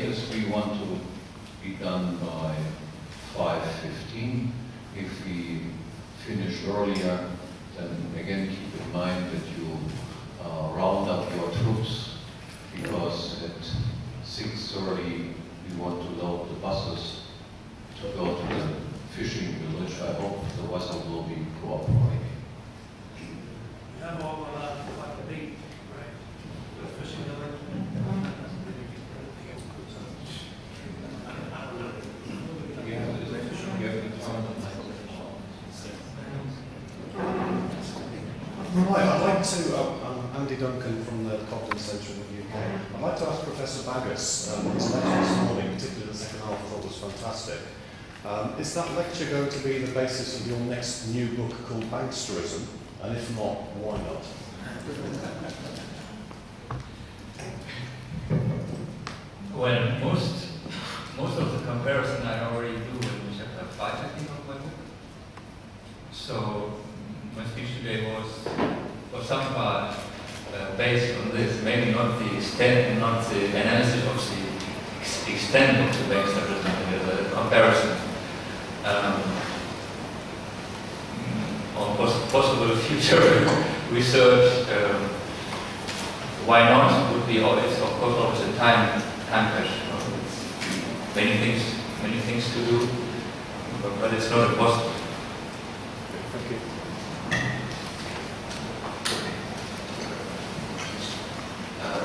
latest we want to be done by 5:15. If we finish earlier, then again keep in mind that you round up your troops, because at 6:30 we want to load the buses to go to the fishing village. I hope the weather will be cooperating. You have all like a big, right? The fishing village. Right, I'd like to, I'm Andy Duncan from the Cognitive Centre in the UK. I'd like to ask Professor Bagus, his lecture this morning, particularly the second half, I thought was fantastic. Is that lecture going to be the basis of your next new book called Banksterism? And if not, why not? Well, most of the comparison I already do in chapter 5, I think, of my book. So my speech today was for some part based on this, maybe not the extent, not the analysis of the extent of the banksterism, the comparison on possible future research. Why not? Would be always, of course, always a time question. Many things to do, but it's not impossible. Thank you.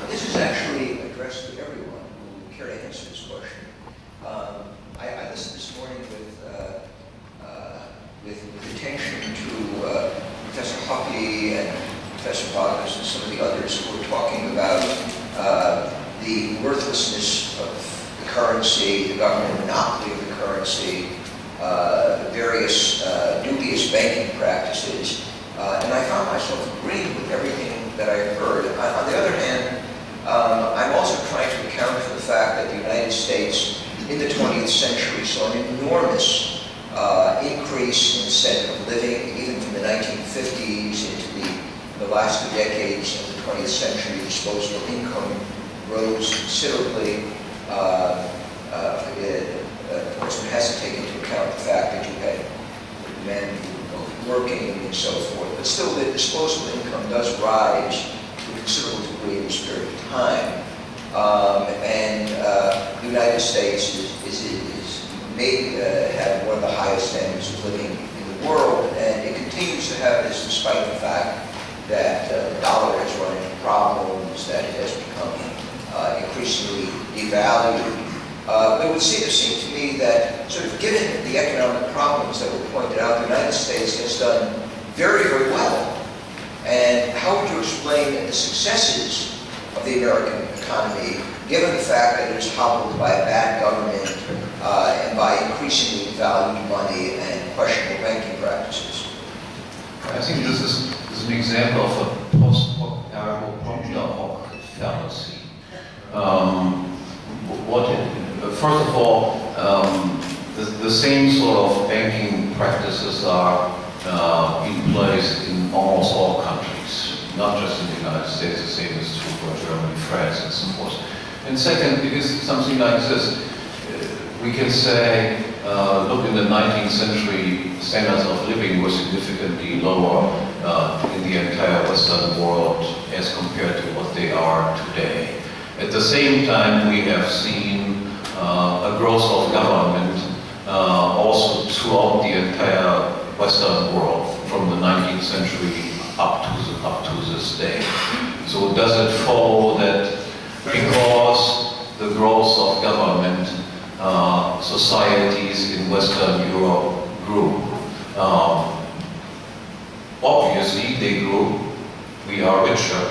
This is actually addressed to everyone who would care to answer this question. I listened this morning with attention to Professor Hoppe and Professor Bagus and some of the others who were talking about the worthlessness of the currency, the government monopoly of the currency, various dubious banking practices, and I found myself agreeing with everything that I heard. On the other hand, I'm also trying to account for the fact that the United States in the 20th century saw an enormous increase in standard of living, even from the 1950s into the last 2 decades of the 20th century. Disposable income rose considerably. Of course, one has to take into account the fact that you had men who were both working and so forth, but still the disposable income does rise to a considerable degree in this period of time. The United States may have one of the highest standards of living in the world, and it continues to have this despite the fact that the dollar has run into problems, that it has become increasingly devalued. But it would seem to me that, sort of given the economic problems that were pointed out, the United States has done very, very well. And how would you explain the successes of the American economy, given the fact that it is hobbled by a bad government and by increasingly valued money and questionable banking practices? I think this is an example of a post hoc ergo propter hoc fallacy. First of all, the same sort of banking practices are in place in almost all countries, not just in the United States. The same is true for Germany, France, and so forth. And second, it is something like this. We can say, look, in the 19th century, standards of living were significantly lower in the entire Western world as compared to what they are today. At the same time, we have seen a growth of government also throughout the entire Western world, from the 19th century up to this day. So does it follow that because the growth of government, societies in Western Europe grew? Obviously they grew. We are richer.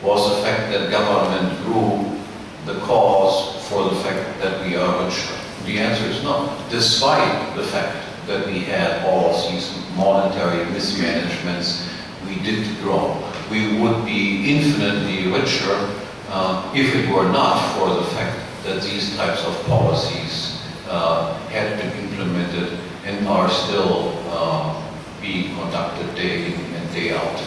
Was the fact that government grew the cause for the fact that we are richer? The answer is no. Despite the fact that we had all of these monetary mismanagements, we did grow. We would be infinitely richer if it were not for the fact that these types of policies had been implemented and are still being conducted day in and day out.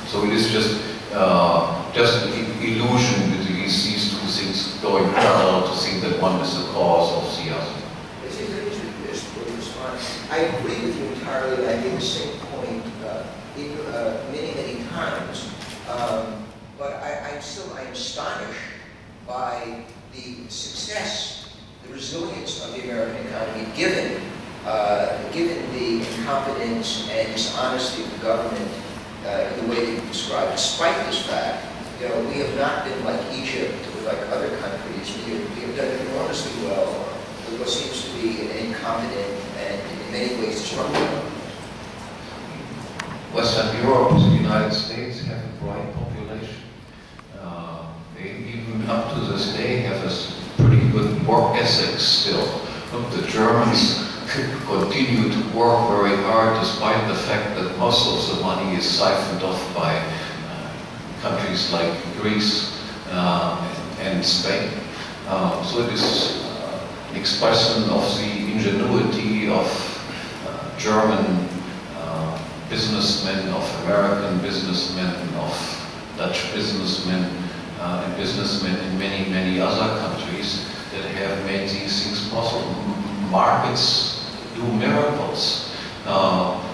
So it is just an illusion with these two things going parallel to think that one is the cause of the other. I agree with you entirely, and I made the same point many, many times. But I'm astonished by the success, the resilience of the American economy, given the incompetence and dishonesty of the government, the way you described. Despite this fact, we have not been like Egypt or like other countries. We have done enormously well with what seems to be an incompetent and in many ways destructive. Western Europe, the United States have a bright population. They even up to this day have a pretty good work ethic still. The Germans continue to work very hard despite the fact that most of the money is siphoned off by countries like Greece and Spain. So it is an expression of the ingenuity of German businessmen, of American businessmen, of Dutch businessmen, and businessmen in many, many other countries that have made these things possible. Markets do miracles.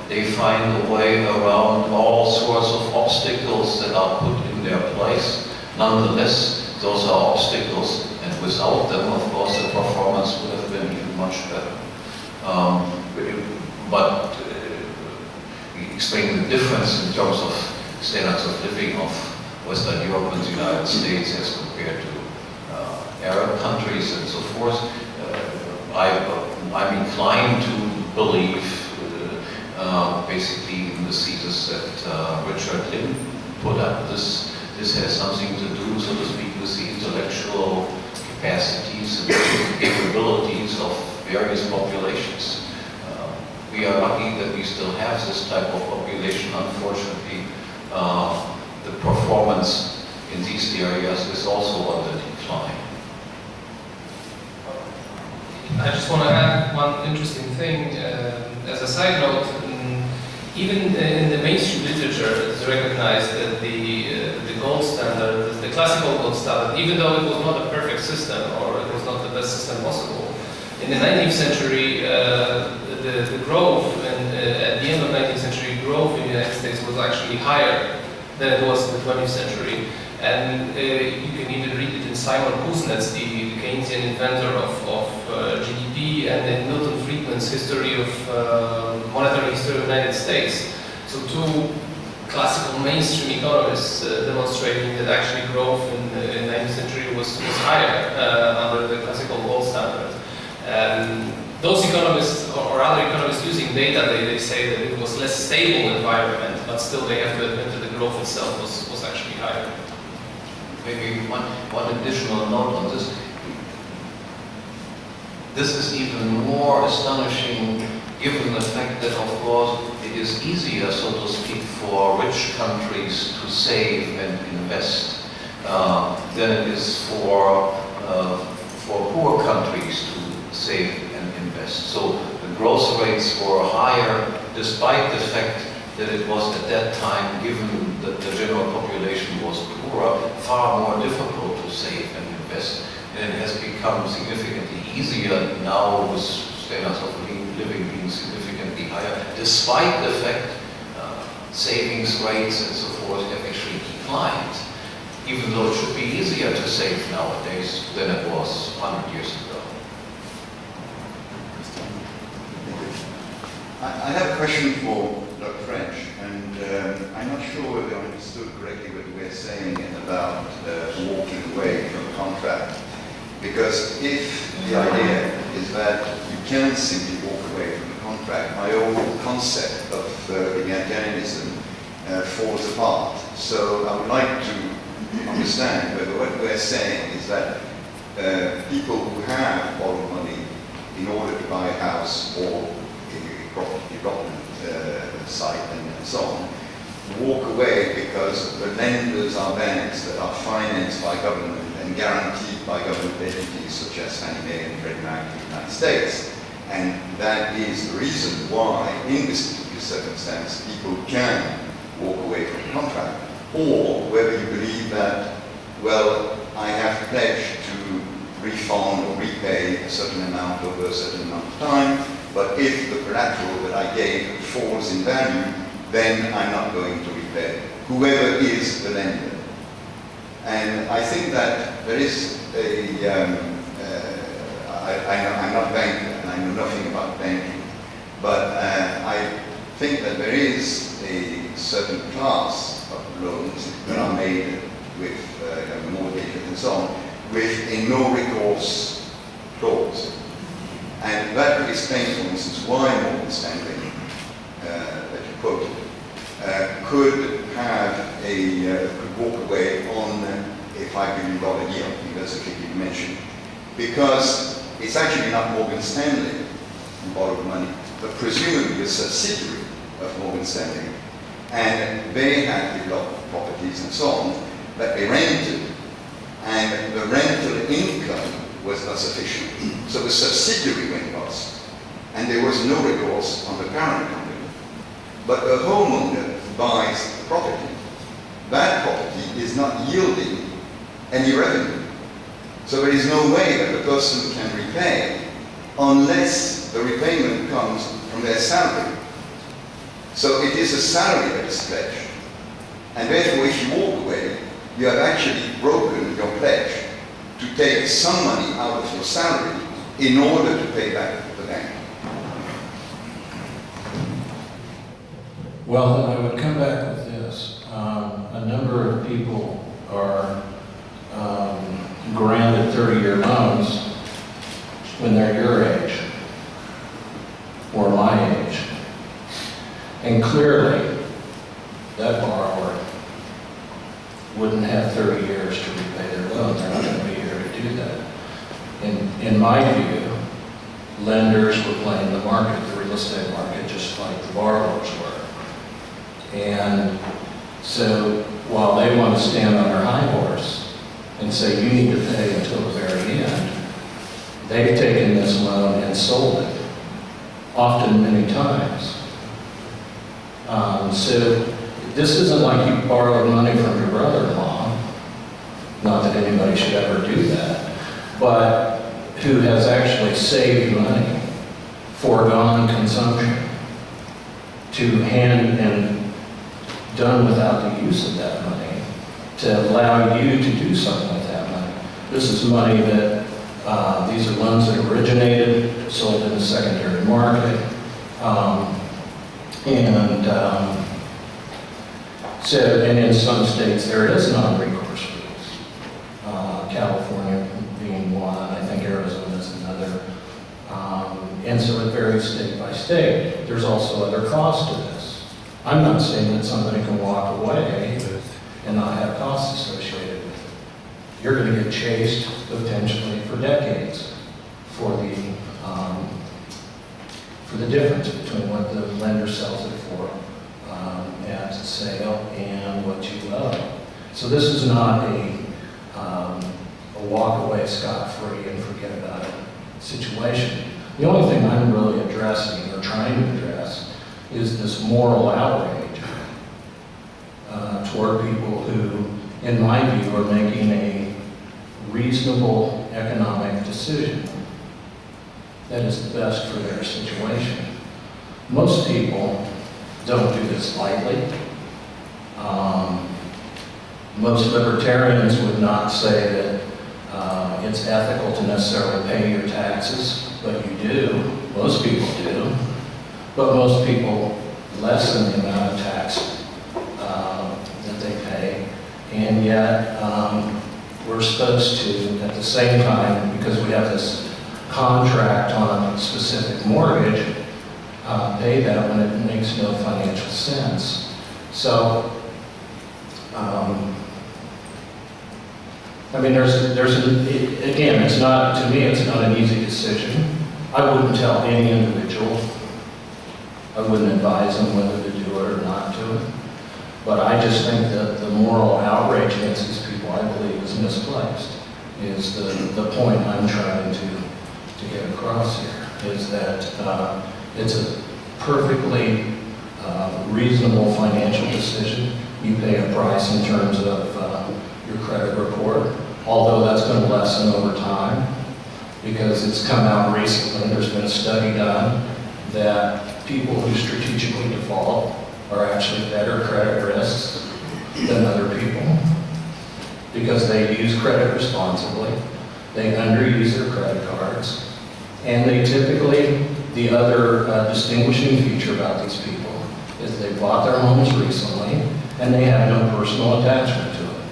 They find a way around all sorts of obstacles that are put in their place. Nonetheless, those are obstacles, and without them, of course, the performance would have been even much better. But explaining the difference in terms of standards of living of Western Europe and the United States as compared to Arab countries and so forth, I'm inclined to believe basically in the thesis that Richard Lynn put up. This has something to do, so to speak, with the intellectual capacities and capabilities of various populations. We are lucky that we still have this type of population. Unfortunately, the performance in these areas is also on the decline. I just want to add one interesting thing. As a side note, even in the mainstream literature, it's recognized that the gold standard, the classical gold standard, even though it was not a perfect system or it was not the best system possible, in the 19th century, the growth, and at the end of the 19th century, growth in the United States was actually higher than it was in the 20th century. And you can even read it in Simon Kuznets, the Keynesian inventor of GDP, and in Milton Friedman's history of monetary history of the United States. So two classical mainstream economists demonstrating that actually growth in the 19th century was higher under the classical gold standard. And those economists or other economists using data, they say that it was less stable environment, but still they have to admit that the growth itself was actually higher. Maybe one additional note on this. This is even more astonishing given the fact that, of course, it is easier, so to speak, for rich countries to save and invest than it is for poor countries to save and invest. So the growth rates were higher despite the fact that it was at that time, given that the general population was poorer, far more difficult to save and invest. And it has become significantly easier now with standards of living being significantly higher, despite the fact savings rates and so forth have actually declined, even though it should be easier to save nowadays than it was 100 years ago. I have a question for Dr. French, and I'm not sure whether I understood correctly what you were saying about walking away from a contract. Because if the idea is that you can simply walk away from a contract, my whole concept of egalitarianism falls apart. So I would like to understand whether what we're saying is that people who have borrowed money in order to buy a house or property development site and so on, walk away because the lenders are banks that are financed by government and guaranteed by government entities such as Fannie Mae and Freddie Mac in the United States. And that is the reason why, in this particular circumstance, people can walk away from a contract. Or whether you believe that, well, I have pledged to refund or repay repay a certain amount over a certain amount of time, but if the collateral that I gave falls in value, then I'm not going to repay, whoever is the lender. And I think that there is I'm not a banker and I know nothing about banking, but I think that there is a certain class of loans that are made with mortgages and so on, with a no-recourse clause. And that could explain, for instance, why Morgan Stanley, that you quoted, could have could walk away on a $5 billion deal. I think that's the figure you mentioned. Because it's actually not Morgan Stanley who borrowed money, but presumably a subsidiary of Morgan Stanley. And they had developed properties and so on that they rented, and the rental income was not sufficient. So the subsidiary went bust, and there was no recourse on the parent company. But the homeowner buys the property. That property is not yielding any revenue. So there is no way that the person can repay unless the repayment comes from their salary. So it is a salary that is pledged. And therefore, if you walk away, you have actually broken your pledge to take some money out of your salary in order to pay back the bank. Well, then I would come back with this. A number of people are granted 30-year loans when they're your age or my age. And clearly, that borrower wouldn't have 30 years to repay their loan. They're not going to be here to do that. In my view, lenders were playing the market, the real estate market, just like the borrowers were. And so while they want to stand on their high horse and say, you need to pay until the very end, they've taken this loan and sold it, often many times. So this isn't like you borrowed money from your brother-in-law, not that anybody should ever do that, but who has actually saved money, foregone consumption, to hand and done without the use of that money, to allow you to do something with that money. This is money that, these are loans that originated, sold in the secondary market, and in some states there is non-recourse rules. California being one, I think Arizona is another. And so it varies state by state. There's also other costs to this. I'm not saying that somebody can walk away and not have costs associated with it. You're going to get chased potentially for decades for the difference between what the lender sells it for at sale and what you owe. So this is not a walk away scot-free and forget about it situation. The only thing I'm really addressing or trying to address is this moral outrage toward people who, in my view, are making a reasonable economic decision that is the best for their situation. Most people don't do this lightly. Most libertarians would not say that it's ethical to necessarily pay your taxes, but you do. Most people do. But most people lessen the amount of tax that they pay. And yet, we're supposed to, at the same time, because we have this contract on a specific mortgage, pay that when it makes no financial sense. So, I mean, again, it's not, to me, it's not an easy decision. I wouldn't tell any individual. I wouldn't advise them whether to do it or not do it. But I just think that the moral outrage against these people, I believe, is misplaced, is the point I'm trying to get across here, is that it's a perfectly reasonable financial decision. You pay a price in terms of your credit report, although that's going to lessen over time. because it's come out recently, there's been a study done that people who strategically default are actually better credit risks than other people because they use credit responsibly, they underuse their credit cards, and they typically, the other distinguishing feature about these people is they bought their homes recently and they have no personal attachment to it.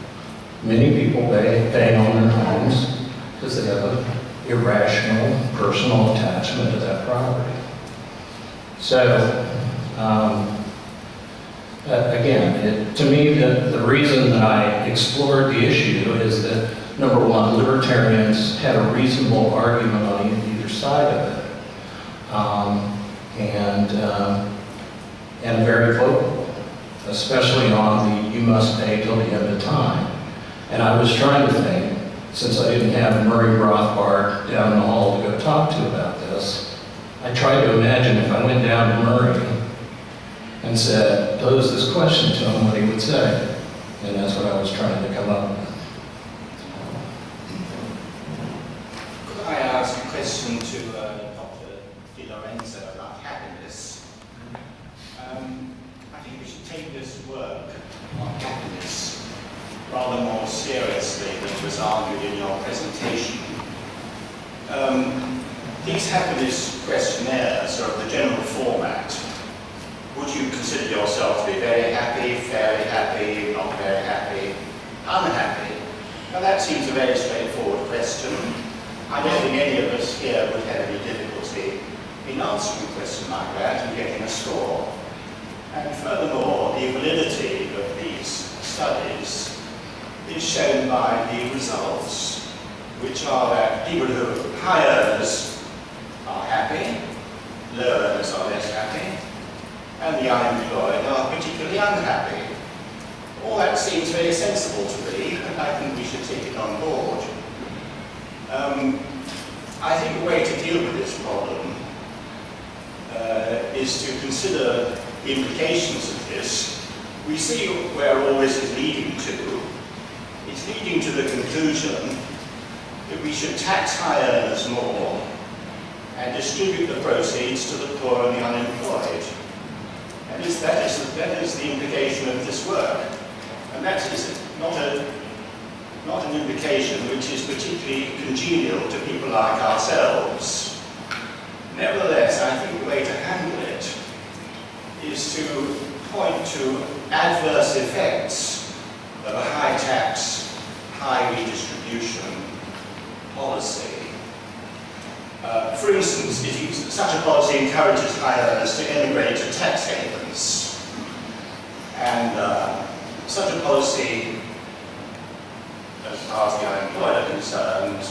Many people pay on their homes because they have an irrational personal attachment to that property. So, again, to me, the reason that I explored the issue is that, number one, libertarians had a reasonable argument on either side of it, and very vocal, especially on the you must pay till the end of time. And I was trying to think, since I didn't have Murray Rothbard down the hall to go talk to about this, I tried to imagine if I went down to Murray and said, pose this question to him, what he would say. And that's what I was trying to come up with. Could I ask a question to Dr. DiLorenzo about happiness? I think we should take this work on happiness rather more seriously than was argued in your presentation. These happiness questionnaires are of the general format. Would you consider yourself to be very happy, fairly happy, not very happy, unhappy? Now that seems a very straightforward question. I don't think any of us here would have any difficulty in answering a question like that and getting a score. And furthermore, the validity of these studies is shown by the results, which are that people who are high earners are happy, low earners are less happy, and the unemployed are particularly unhappy. All that seems very sensible to me, and I think we should take it on board. I think the way to deal with this problem is to consider the implications of this. We see where all this is leading to. It's leading to the conclusion that we should tax high earners more and distribute the proceeds to the poor and the unemployed. And that is the implication of this work. And that is not an implication which is particularly congenial to people like ourselves. Nevertheless, I think the way to handle it is to point to adverse effects of a high tax, high redistribution policy. For instance, if such a policy encourages high earners to emigrate to tax havens, and such a policy, as far as the unemployed are concerned,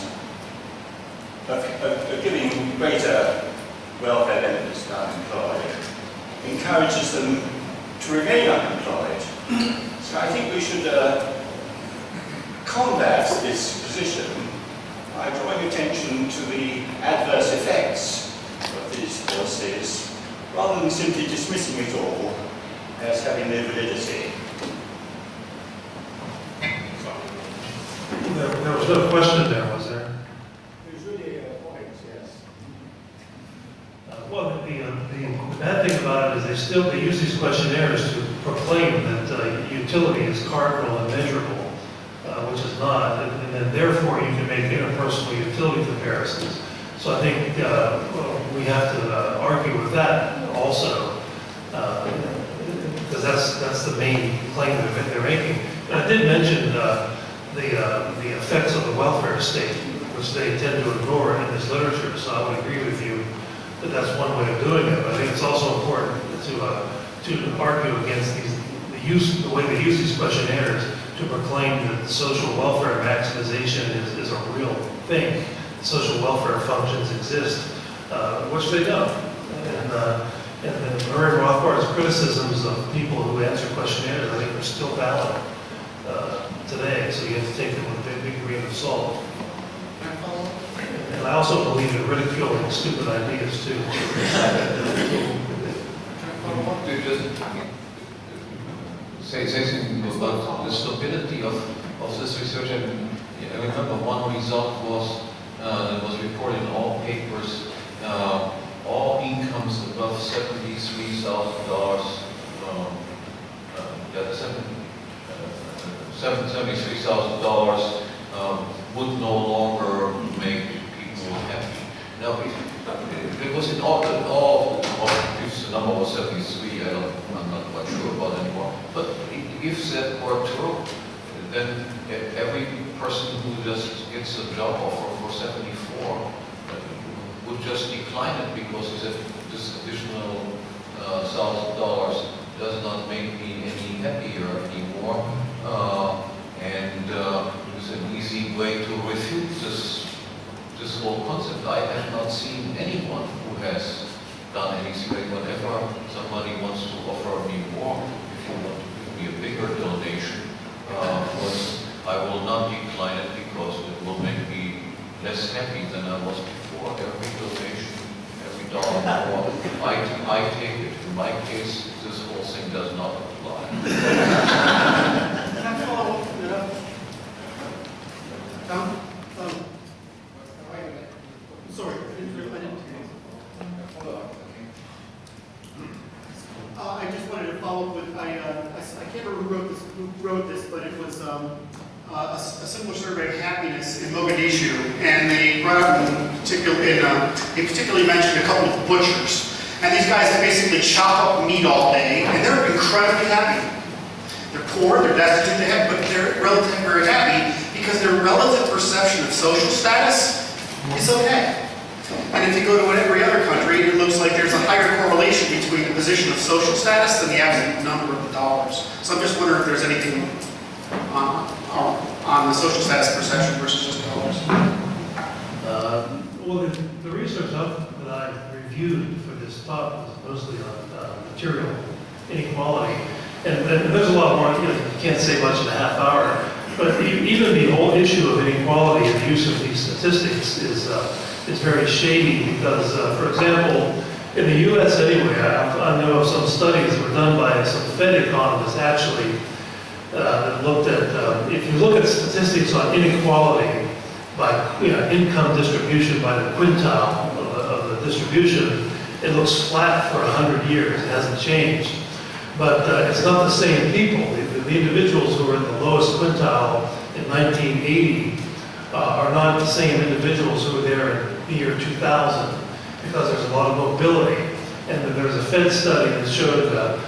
of giving greater welfare benefits to the unemployed, encourages them to remain unemployed. So I think we should combat this position by drawing attention to the adverse effects of these policies, rather than simply dismissing it all as having no validity. There was no question there, was there? It was really a point, yes. Well, the bad thing about it is they use these questionnaires to proclaim that utility is cardinal and measurable, which is not, and then therefore you can make interpersonal utility comparisons. So I think we have to argue with that also, because that's the main claim that they're making. And I did mention the effects of the welfare state, which they tend to ignore in this literature. So I would agree with you that that's one way of doing it. But I think it's also important to argue against the way they use these questionnaires to proclaim that social welfare maximization is a real thing. Social welfare functions exist, which they don't. And Murray Rothbard's criticisms of people who answer questionnaires, I think, are still valid today. So you have to take them with a big grain of salt. And I also believe in ridiculing stupid ideas too. I want to just say something about the stability of this research. I remember one result was that was reported in all papers, all incomes above $73,000, $73,000 would no longer make people happy. Now, it was in all, if the number was 73, I'm not quite sure about anymore, but if that were true, then every person who just gets a job offer for 74 would just decline it because he said this additional $1,000 does not make me any happier anymore, and it's an easy way to refute this whole concept. I have not seen anyone who has done anything. Whenever somebody wants to offer me more, if you want to give me a bigger donation, I will not decline it because it will make me less happy than I was before. Every donation, every dollar more, I take it. In my case, this whole thing does not apply. Can I follow up? Tom? Sorry, I didn't hear you. I just wanted to follow up with, I can't remember who wrote this, but it was a similar survey of happiness in Mogadishu, and they brought up they particularly mentioned a couple of butchers. And these guys that basically chop up meat all day, and they're incredibly happy. They're poor, they're destitute, but they're relatively very happy because their relative perception of social status is okay. And if you go to every other country, it looks like there's a higher correlation between the position of social status than the absolute number of the dollars. So I'm just wondering if there's anything on the social status perception versus just dollars. Well, the research that I reviewed for this talk was mostly on material inequality. And there's a lot more, you can't say much in a half hour, but even the whole issue of inequality and the use of these statistics is very shady because, for example, in the U.S. anyway, I know of some studies that were done by some Fed economists actually that looked at, if you look at statistics on inequality by income distribution by the quintile of the distribution, it looks flat for 100 years. It hasn't changed. But it's not the same people. The individuals who were in the lowest quintile in 1980 are not the same individuals who were there in the year 2000 because there's a lot of mobility. And there's a Fed study that showed that,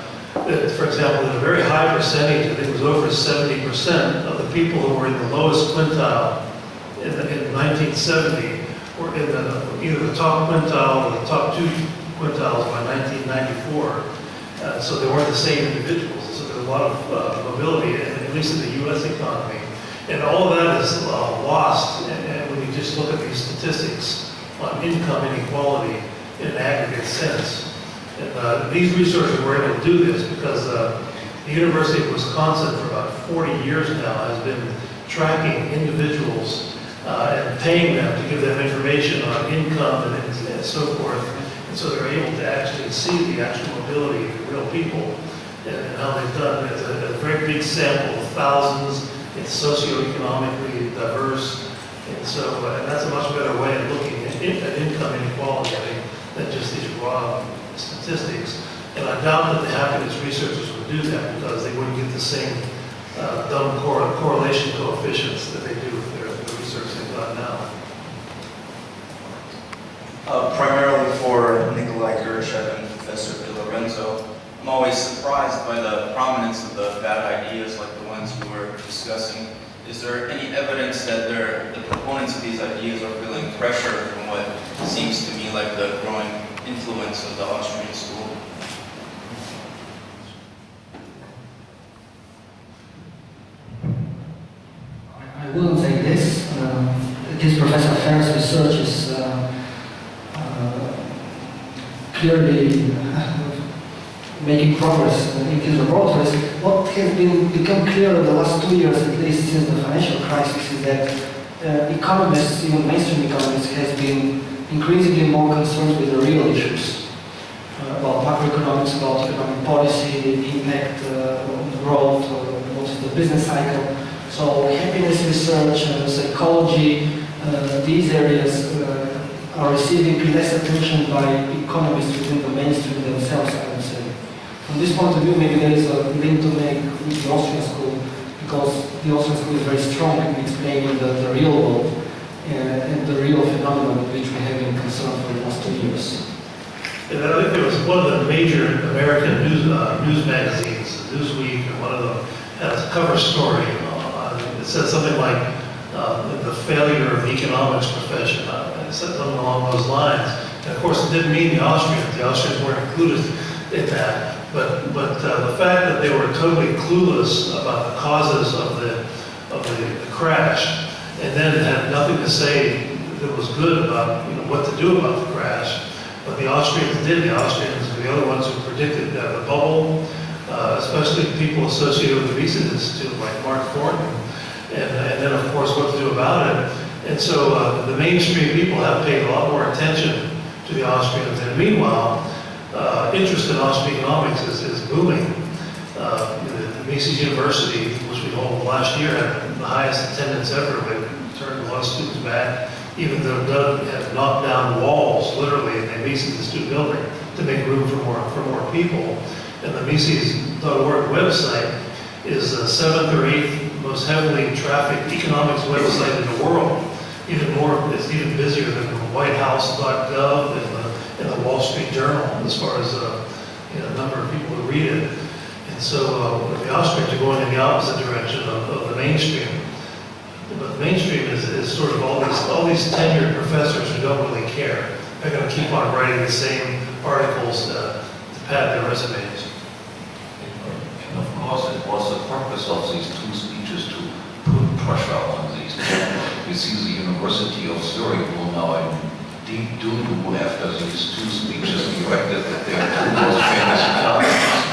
for example, that a very high percentage, I think it was over 70% of the people who were in the lowest quintile in 1970 were in either the top quintile or the top two quintiles by 1994. So they weren't the same individuals. So there's a lot of mobility, at least in the U.S. economy. And all of that is lost and when you just look at these statistics on income inequality in an aggregate sense. And these researchers were able to do this because the University of Wisconsin for about 40 years now has been tracking individuals and paying them to give them information on income and so forth. And so they're able to actually see the actual mobility of real people and how they've done. It's a very big sample of thousands. It's socioeconomically diverse. And so and that's a much better way of looking at income inequality, I think, than just these raw statistics. And I doubt that the happiness researchers would do that because they wouldn't get the same dumb correlation coefficients that they do with the research they've done now. Primarily for Nikolai Gertchev and Professor DiLorenzo, I'm always surprised by the prominence of the bad ideas like the ones we were discussing. Is there any evidence that the proponents of these ideas are feeling pressure from what seems to me like the growing influence of the Austrian school? I wouldn't say this. This Professor Ferr's research is clearly making progress in his laboratories. What has become clear in the last 2 years, at least since the financial crisis, is that economists, even mainstream economists, has been increasingly more concerned with the real issues about macroeconomics, about economic policy, the impact on growth, what is the business cycle. So happiness research, psychology, these areas are receiving less attention by economists within the mainstream themselves, I would say. From this point of view, maybe there is a link to make with the Austrian school, because the Austrian school is very strong in explaining the real world and the real phenomenon with which we have been concerned for the last 2 years. And I think there was one of the major American news magazines, Newsweek, and one of them had a cover story. It said something like the failure of the economics profession. It said something along those lines. And of course, it didn't mean the Austrians. The Austrians weren't included in that. But the fact that they were totally clueless about the causes of the crash, and then had nothing to say that was good about what to do about the crash. But the Austrians did. The Austrians were the other ones who predicted the bubble, especially people associated with the Mises Institute, like Mark Thornton, and then of course what to do about it. And so the mainstream people have paid a lot more attention to the Austrians. And meanwhile, interest in Austrian economics is booming. The Mises University, which we held last year, had the highest attendance ever. They turned a lot of students back, even though Doug had knocked down walls, literally, in the Mises Institute building to make room for more people. And the Mises.org website is the 7th or 8th most heavily trafficked economics website in the world. It's even busier than the WhiteHouse.gov and the Wall Street Journal, as far as number of people who read it. And so the Austrians are going in the opposite direction of the mainstream. But the mainstream is sort of all these tenured professors who don't really care. They're going to keep on writing the same articles to pad their resumes. And of course, it was the purpose of these two speeches to put pressure on these people. We see the University of Zurich will now in deep doo-doo after these two speeches erected that they are two most famous economists.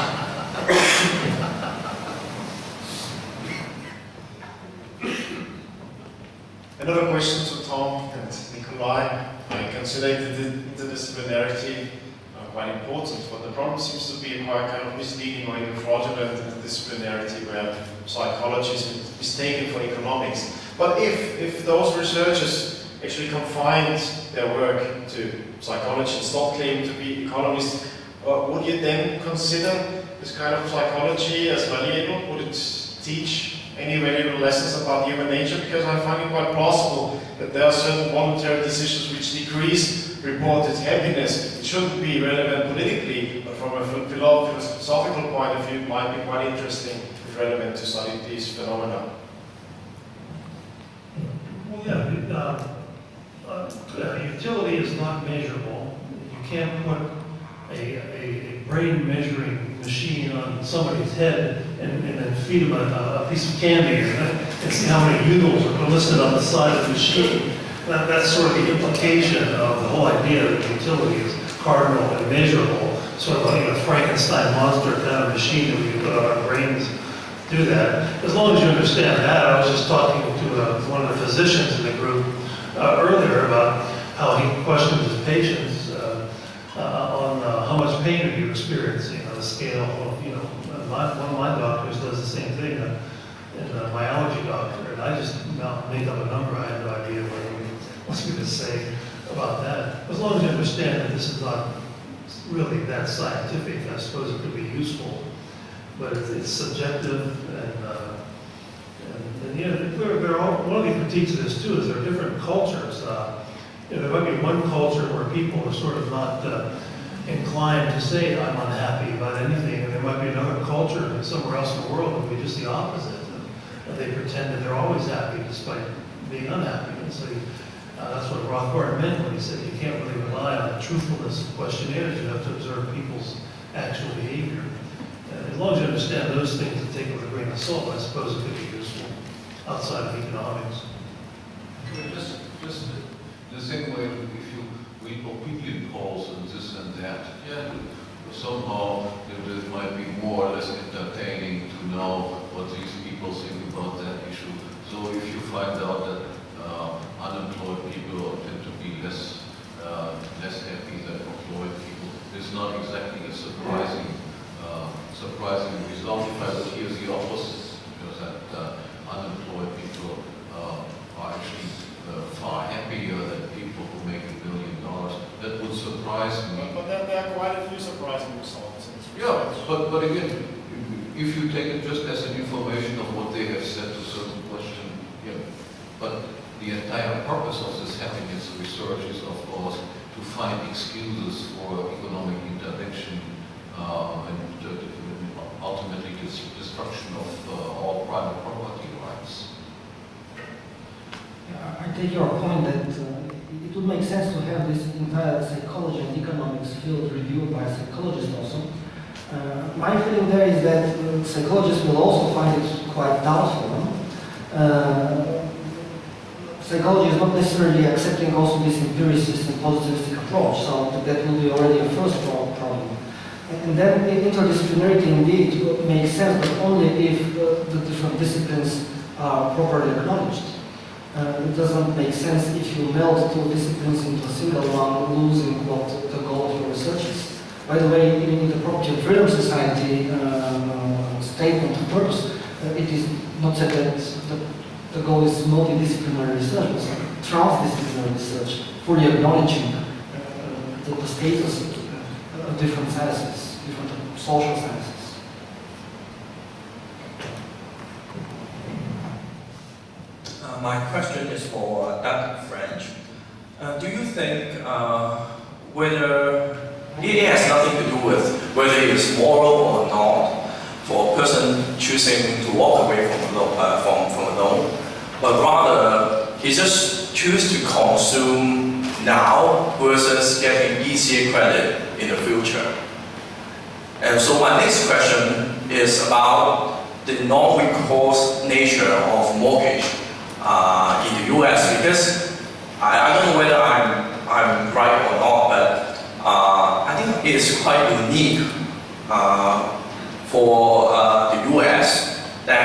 Another question to Tom and Nikolai. I consider the interdisciplinarity quite important, but the problem seems to be quite kind of misleading or even fraudulent interdisciplinarity where psychology is mistaken for economics. But if those researchers actually confined their work to psychology and stop claiming to be economists, would you then consider this kind of psychology as valuable? Would it teach any valuable lessons about human nature? Because I find it quite plausible that there are certain voluntary decisions which decrease reported happiness. It shouldn't be relevant politically, but from a philosophical point of view, it might be quite interesting and relevant to study these phenomena. Well, yeah, utility is not measurable. You can't put a brain measuring machine on somebody's head and then feed them a piece of candy and see how many bugles are listed on the side of the machine. That's sort of the implication of the whole idea that utility is cardinal and measurable, sort of like a Frankenstein monster kind of machine that we can put on our brains to do that. As long as you understand that, I was just talking to one of the physicians in the group earlier about how he questioned his patients on how much pain are you experiencing on a scale of, one of my doctors does the same thing, and my allergy doctor, and I just make up a number. I have no idea what he wants me to say about that. As long as you understand that this is not really that scientific, I suppose it could be useful, but it's subjective, and there are one of the critiques of this too is there are different cultures. There might be one culture where people are sort of not inclined to say I'm unhappy about anything, and there might be another culture somewhere else in the world that would be just the opposite. And they pretend that they're always happy despite being unhappy. And so that's what Rothbard meant when he said you can't really rely on the truthfulness of questionnaires. You have to observe people's actual behavior. As long as you understand those things and take it with a grain of salt, I suppose it could be useful outside of economics. Just the same way if you read opinion polls and this and that, somehow it might be more or less entertaining to know what these people think about that issue. So if you find out that unemployed people tend to be less happy than employed people, it's not exactly a surprising result. If I would hear the opposite, because that unemployed people are actually fine. surprise me. But there are quite a few surprising results in this Yeah, research. but again, if you take it just as an information of what they have said to certain question, yeah. But the entire purpose of this happiness research is, of course, to find excuses for economic intervention and ultimately destruction of all private property rights. Yeah, I take your point that it would make sense to have this entire psychology and economics field reviewed by psychologists also. My feeling there is that psychologists will also find it quite doubtful. Psychology is not necessarily accepting also this empiricist and positivistic approach, so that will be already a first problem. And then interdisciplinarity indeed makes sense, but only if the different disciplines are properly acknowledged. It doesn't make sense if you meld two disciplines into a single one, losing what the goal of your research is. By the way, even in the Property and Freedom Society statement of purpose, it is not said that the goal is multidisciplinary research, but transdisciplinary research, fully acknowledging the status of different sciences, different social sciences. My question is for Dr. French. Do you think whether it has nothing to do with whether it is moral or not for a person choosing to walk away from a loan, but rather he just choose to consume now versus getting easier credit in the future? And so my next question is about the non-recourse nature of mortgage in the US, because I don't know whether I'm right or not, but I think it is quite unique for the US that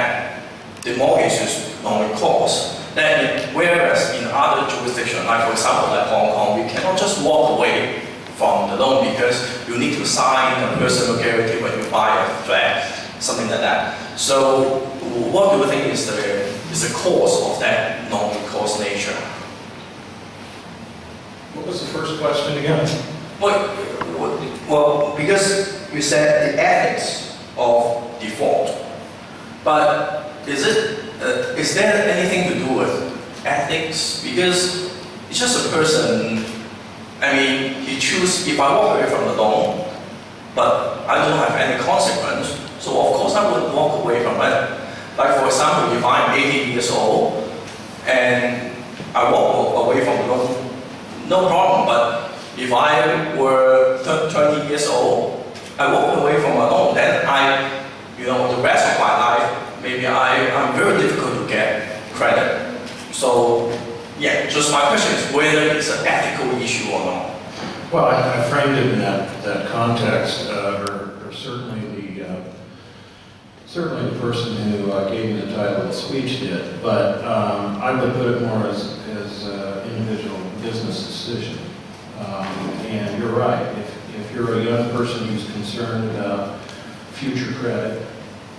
the mortgage is non-recourse. Whereas in other jurisdictions, like for example like Hong Kong, we cannot just walk away from the loan because you need to sign a personal guarantee when you buy a flat, something like that. So what do you think is the cause of that non-recourse nature? What was the first question again? Well, because you said the ethics of default, but is there anything to do with ethics? Because it's just a person. I mean, he chooses, if I walk away from the loan, but I don't have any consequence, so of course I would walk away from it. Like for example, if I'm 18 years old and I walk away from the loan, no problem. But if I were 20 years old, I walk away from a loan, then the rest of my life, maybe I'm very difficult to get credit. So yeah, just my question is whether it's an ethical issue or not. Well, I framed it in that context, or certainly the person who gave me the title of the speech did, but I would put it more as individual business decision. And you're right, if you're a young person who's concerned about future credit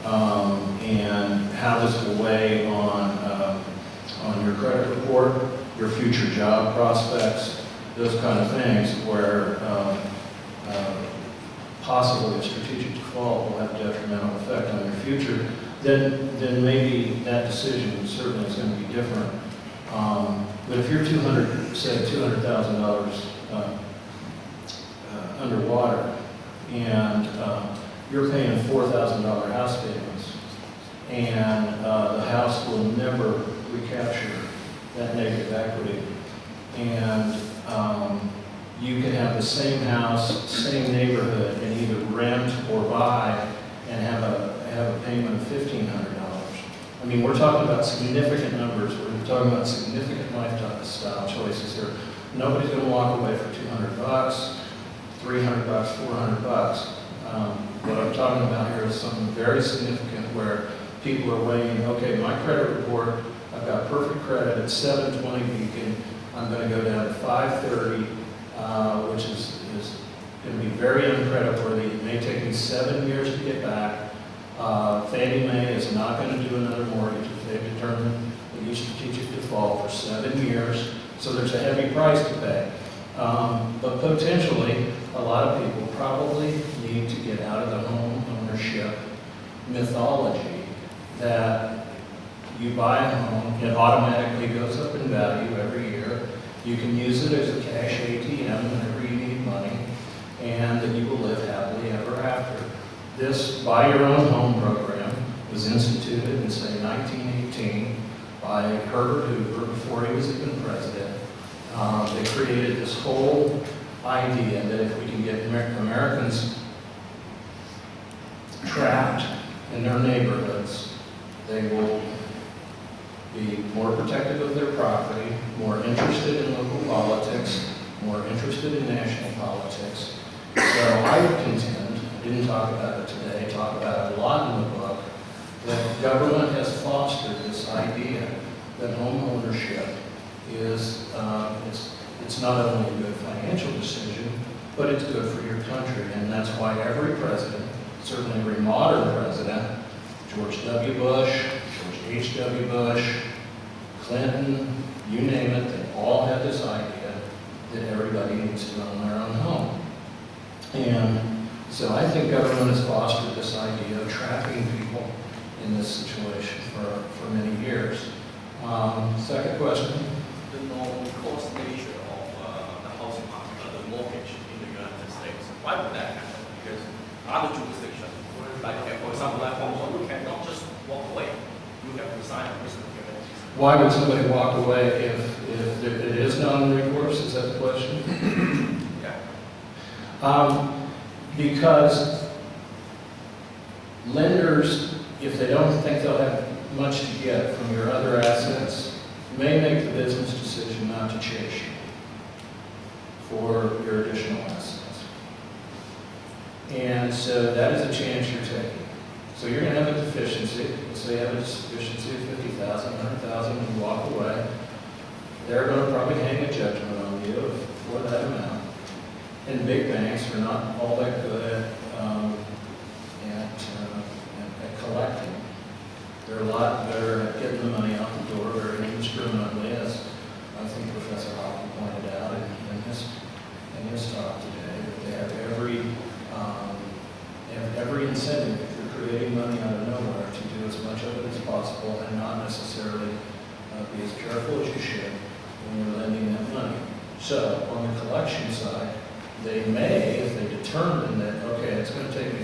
and how this will weigh on your credit report, your future job prospects, those kind of things where possibly a strategic default will have a detrimental effect on your future, then maybe that decision certainly is going to be different. But if you're $200,000 underwater and you're paying $4,000 house payments, and the house will never recapture that negative equity, and you can have the same house, same neighborhood, and either rent or buy and have a payment of $1,500. I mean, we're talking about significant numbers. We're talking about significant lifestyle choices here. Nobody's going to walk away for $200, $300, $400. What I'm talking about here is something very significant where people are weighing, okay, my credit report, I've got perfect credit at 720 Beacon. I'm going to go down to 530, which is going to be very uncreditworthy. It may take me 7 years to get back. Fannie Mae is not going to do another mortgage if they've determined they need strategic default for 7 years. So there's a heavy price to pay. But potentially, a lot of people probably need to get out of the home ownership mythology that you buy a home, it automatically goes up in value every year. You can use it as a cash ATM whenever you need money, and that you will live happily ever after. This Buy Your Own Home program was instituted in, say, 1918 by Herbert Hoover before he was even president. They created this whole idea that if we can get Americans trapped in their neighborhoods, they will be more protective of their property, more interested in local politics, more interested in national politics. So I contend, I didn't talk about it today, talk about it a lot in the book, that government has fostered this idea that home ownership is, it's not only a good financial decision, but it's good for your country. And that's why every president, certainly every modern president, George W. Bush, George H.W. Bush, Clinton, you name it, they all have this idea that everybody needs to own their own home. And so I think government has fostered this idea of trapping people in this situation for many years. Second question? The non-cost nature of the housing market, the mortgage in the United States. Why would that happen? Because other jurisdictions, like for example, like Hong Kong, you cannot just walk away. You have to sign a personal guarantee. Why would somebody walk away if it is non-recourse? Is that the question? Yeah. Because lenders, if they don't think they'll have much to get from your other assets, may make the business decision not to chase you for your additional assets. And so that is a chance you're taking. So you're going to have a deficiency. Let's say you have a deficiency of 50,000, 100,000, and you walk away. They're going to probably hang a judgment on you for that amount. And big banks are not all that good at collecting. They're a lot better at getting the money out the door very indiscriminately, as I think Professor Hoppe pointed out in his talk today, that they have every incentive, if you're creating money out of nowhere, to do as much of it as possible and not necessarily be as careful as you should when you're lending that money. So on the collection side, they may, if they determine that, okay, it's going to take me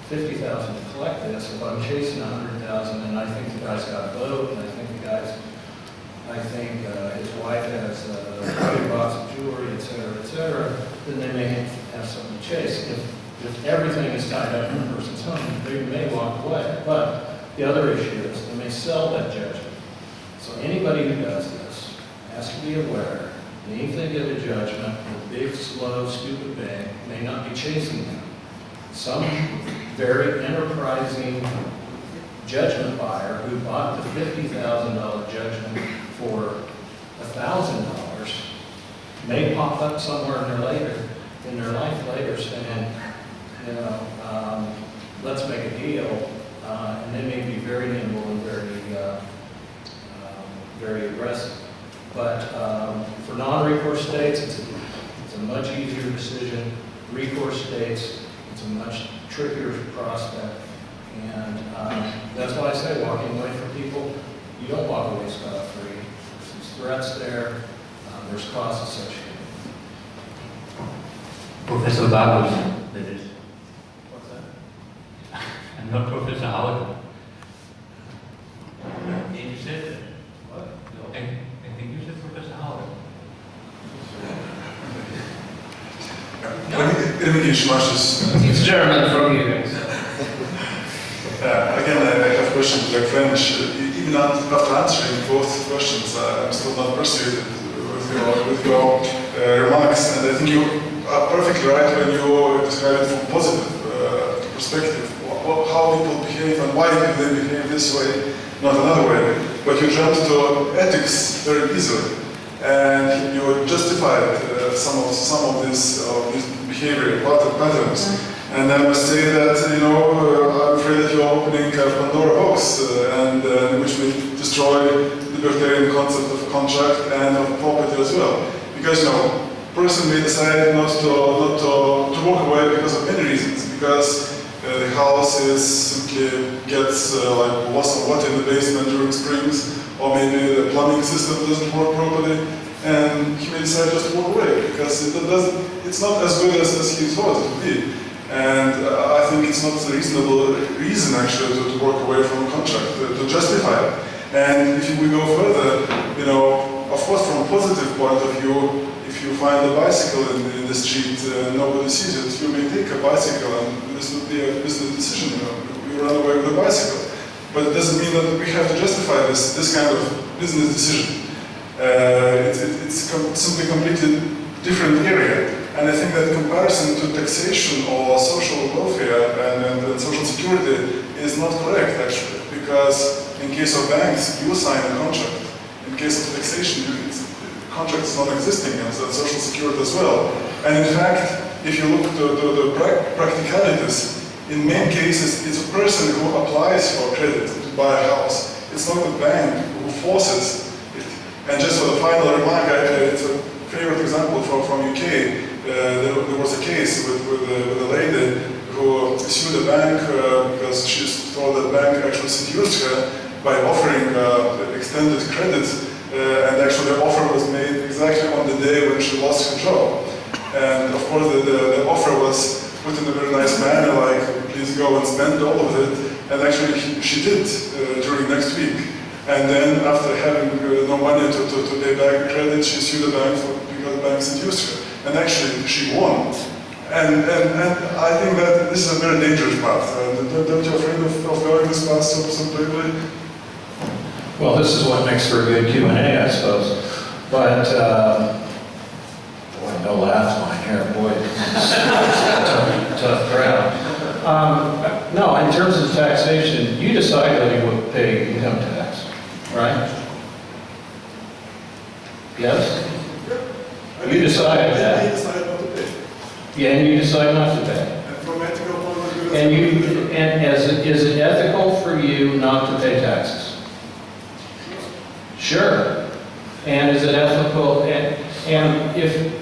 50,000 to collect this, if I'm chasing 100,000 and I think the guy's got a boat, and I think his wife has a big box of jewelry, et cetera, then they may have something to chase. If everything is tied up in a person's home, they may walk away. But the other issue is they may sell that judgment. So anybody who does this has to be aware that if they get a judgment, the big, slow, stupid bank may not be chasing them. Some very enterprising judgment buyer who bought the $50,000 judgment for $1,000 may pop up somewhere in their life later saying, let's make a deal, and they may be very nimble and very aggressive. But for non-recourse states, it's a much easier decision. Recourse states, it's a much trickier prospect. And that's why I say walking away from people, you don't walk away scot-free. There's threats there, there's costs associated. Professor Bagus, that is. What's that? I'm not Professor Howard. And you said that. What? No. I think you said Professor Howard. It's German from here. Again, I have questions like French. Even after answering both questions, I'm still not persuaded with your remarks. And I think you are perfectly right when you describe it from positive perspective. How people behave and why they behave this way, not another way. But you jumped to ethics very easily, and you justified some of these behavior patterns. And I must say that, I'm afraid that you're opening a Pandora box, which will destroy the libertarian concept of contract and of property as well. Because, person may decide not to walk away because of many reasons. Because the house simply gets like loss of water in the basement during springs, or maybe the plumbing system doesn't work properly, and he may decide just to walk away because it's not as good as he thought it would be. And I think it's not a reasonable reason actually to walk away from a contract, to justify it. And if we go further, of course from a positive point of view, if you find a bicycle in the street and nobody sees it, you may take a bicycle and this would be a business decision, you run away with a bicycle. But it doesn't mean that we have to justify this kind of business decision. It's simply completely different area. And I think that comparison to taxation or social welfare and social security is not correct actually. Because in case of banks, you sign a contract. In case of taxation, contract is non-existing, and so social security as well. And in fact, if you look to the practicalities, in many cases, it's a person who applies for credit to buy a house. It's not the bank who forces it. And just for the final remark, it's a favorite example from UK. There was a case with a lady who sued the bank because she thought the bank actually seduced her by offering extended credit, and actually the offer was made exactly on the day when she lost her job. And of course the offer was put in a very nice manner, like please go and spend all of it, and actually she did during next week. And then after having no money to pay back the credit, she sued the bank because the bank seduced her. And actually she won. And I think that this is a very dangerous path. Don't you afraid of going this path so quickly? Well, this is what makes for a good Q&A, I suppose. But, boy, no laugh line here, boy. tough crowd. No, in terms of taxation, you decide whether you would pay income tax, right? Yes? You decide that. You decide not to pay. Yeah, and you decide not to pay. And from ethical point of view, Is it ethical for you not to pay taxes? Sure. And is it ethical, and if,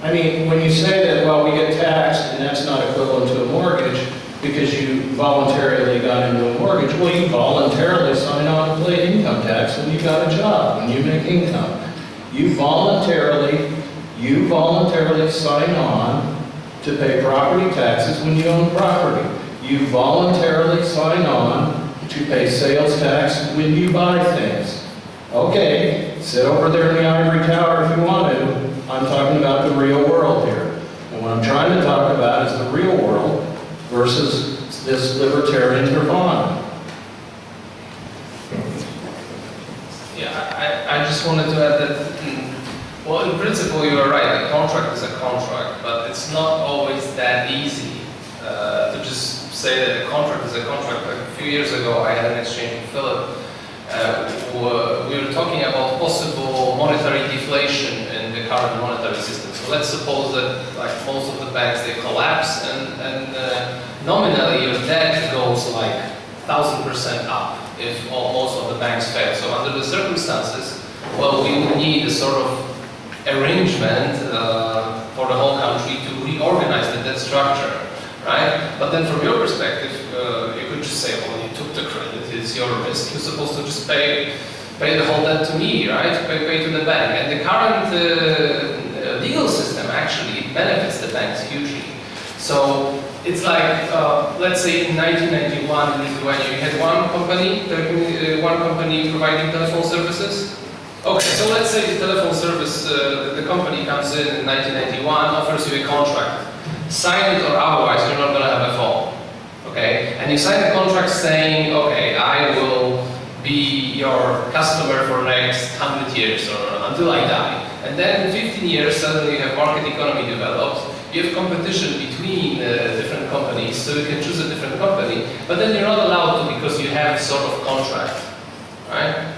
I mean, when you say that, well, we get taxed and that's not equivalent to a mortgage because you voluntarily got into a mortgage, well, you voluntarily sign on to pay income tax when you got a job, when you make income. You voluntarily sign on to pay property taxes when you own property. You voluntarily sign on to pay sales tax when you buy things. Okay, sit over there in the ivory tower if you want to. I'm talking about the real world here. And what I'm trying to talk about is the real world versus this libertarian nirvana. Yeah, I just wanted to add that, well, in principle, you are right. A contract is a contract, but it's not always that easy to just say that a contract is a contract. Like a few years ago, I had an exchange with Philip. We were talking about possible monetary deflation in the current monetary system. So let's suppose that, like most of the banks, they collapse, and nominally your debt goes like 1,000% up if most of the banks fail. So under the circumstances, well, we would need a sort of arrangement for the whole country to reorganize the debt structure, right? But then from your perspective, you could just say, well, you took the credit, it's your risk, you're supposed to just pay the whole debt to me, right? Pay to the bank. And the current legal system actually benefits the banks hugely. So it's like, let's say in 1991 in Lithuania, you had one company providing telephone services. Okay, so let's say the telephone service, the company comes in 1991, offers you a contract. Sign it or otherwise you're not going to have a phone. Okay, and you sign a contract saying, okay, I will be your customer for the next 100 years or until I die. And then in 15 years, suddenly you have market economy developed. You have competition between different companies, so you can choose a different company. But then you're not allowed to because you have sort of contract, right?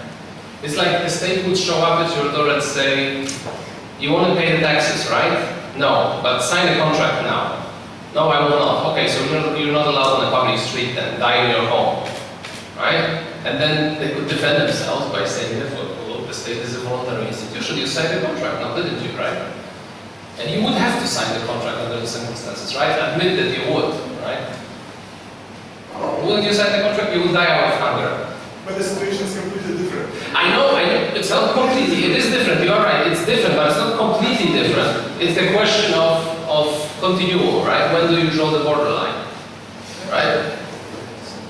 It's like the state would show up at your door and say, you want to pay the taxes, right? No, but sign a contract now. No, I will not. Okay, so you're not allowed on the public street then, die in your home, right? And then they could defend themselves by saying that, well, look, the state is a voluntary institution, you signed a contract now, didn't you, right? to sign the contract under the circumstances, right? Admit that you would, right? Wouldn't you sign the contract? You would die out of hunger. But the situation is completely different. I know, it's not completely, it is different, you are right, it's different, but it's not completely different. It's the question of continuum, right? When do you draw the borderline, right?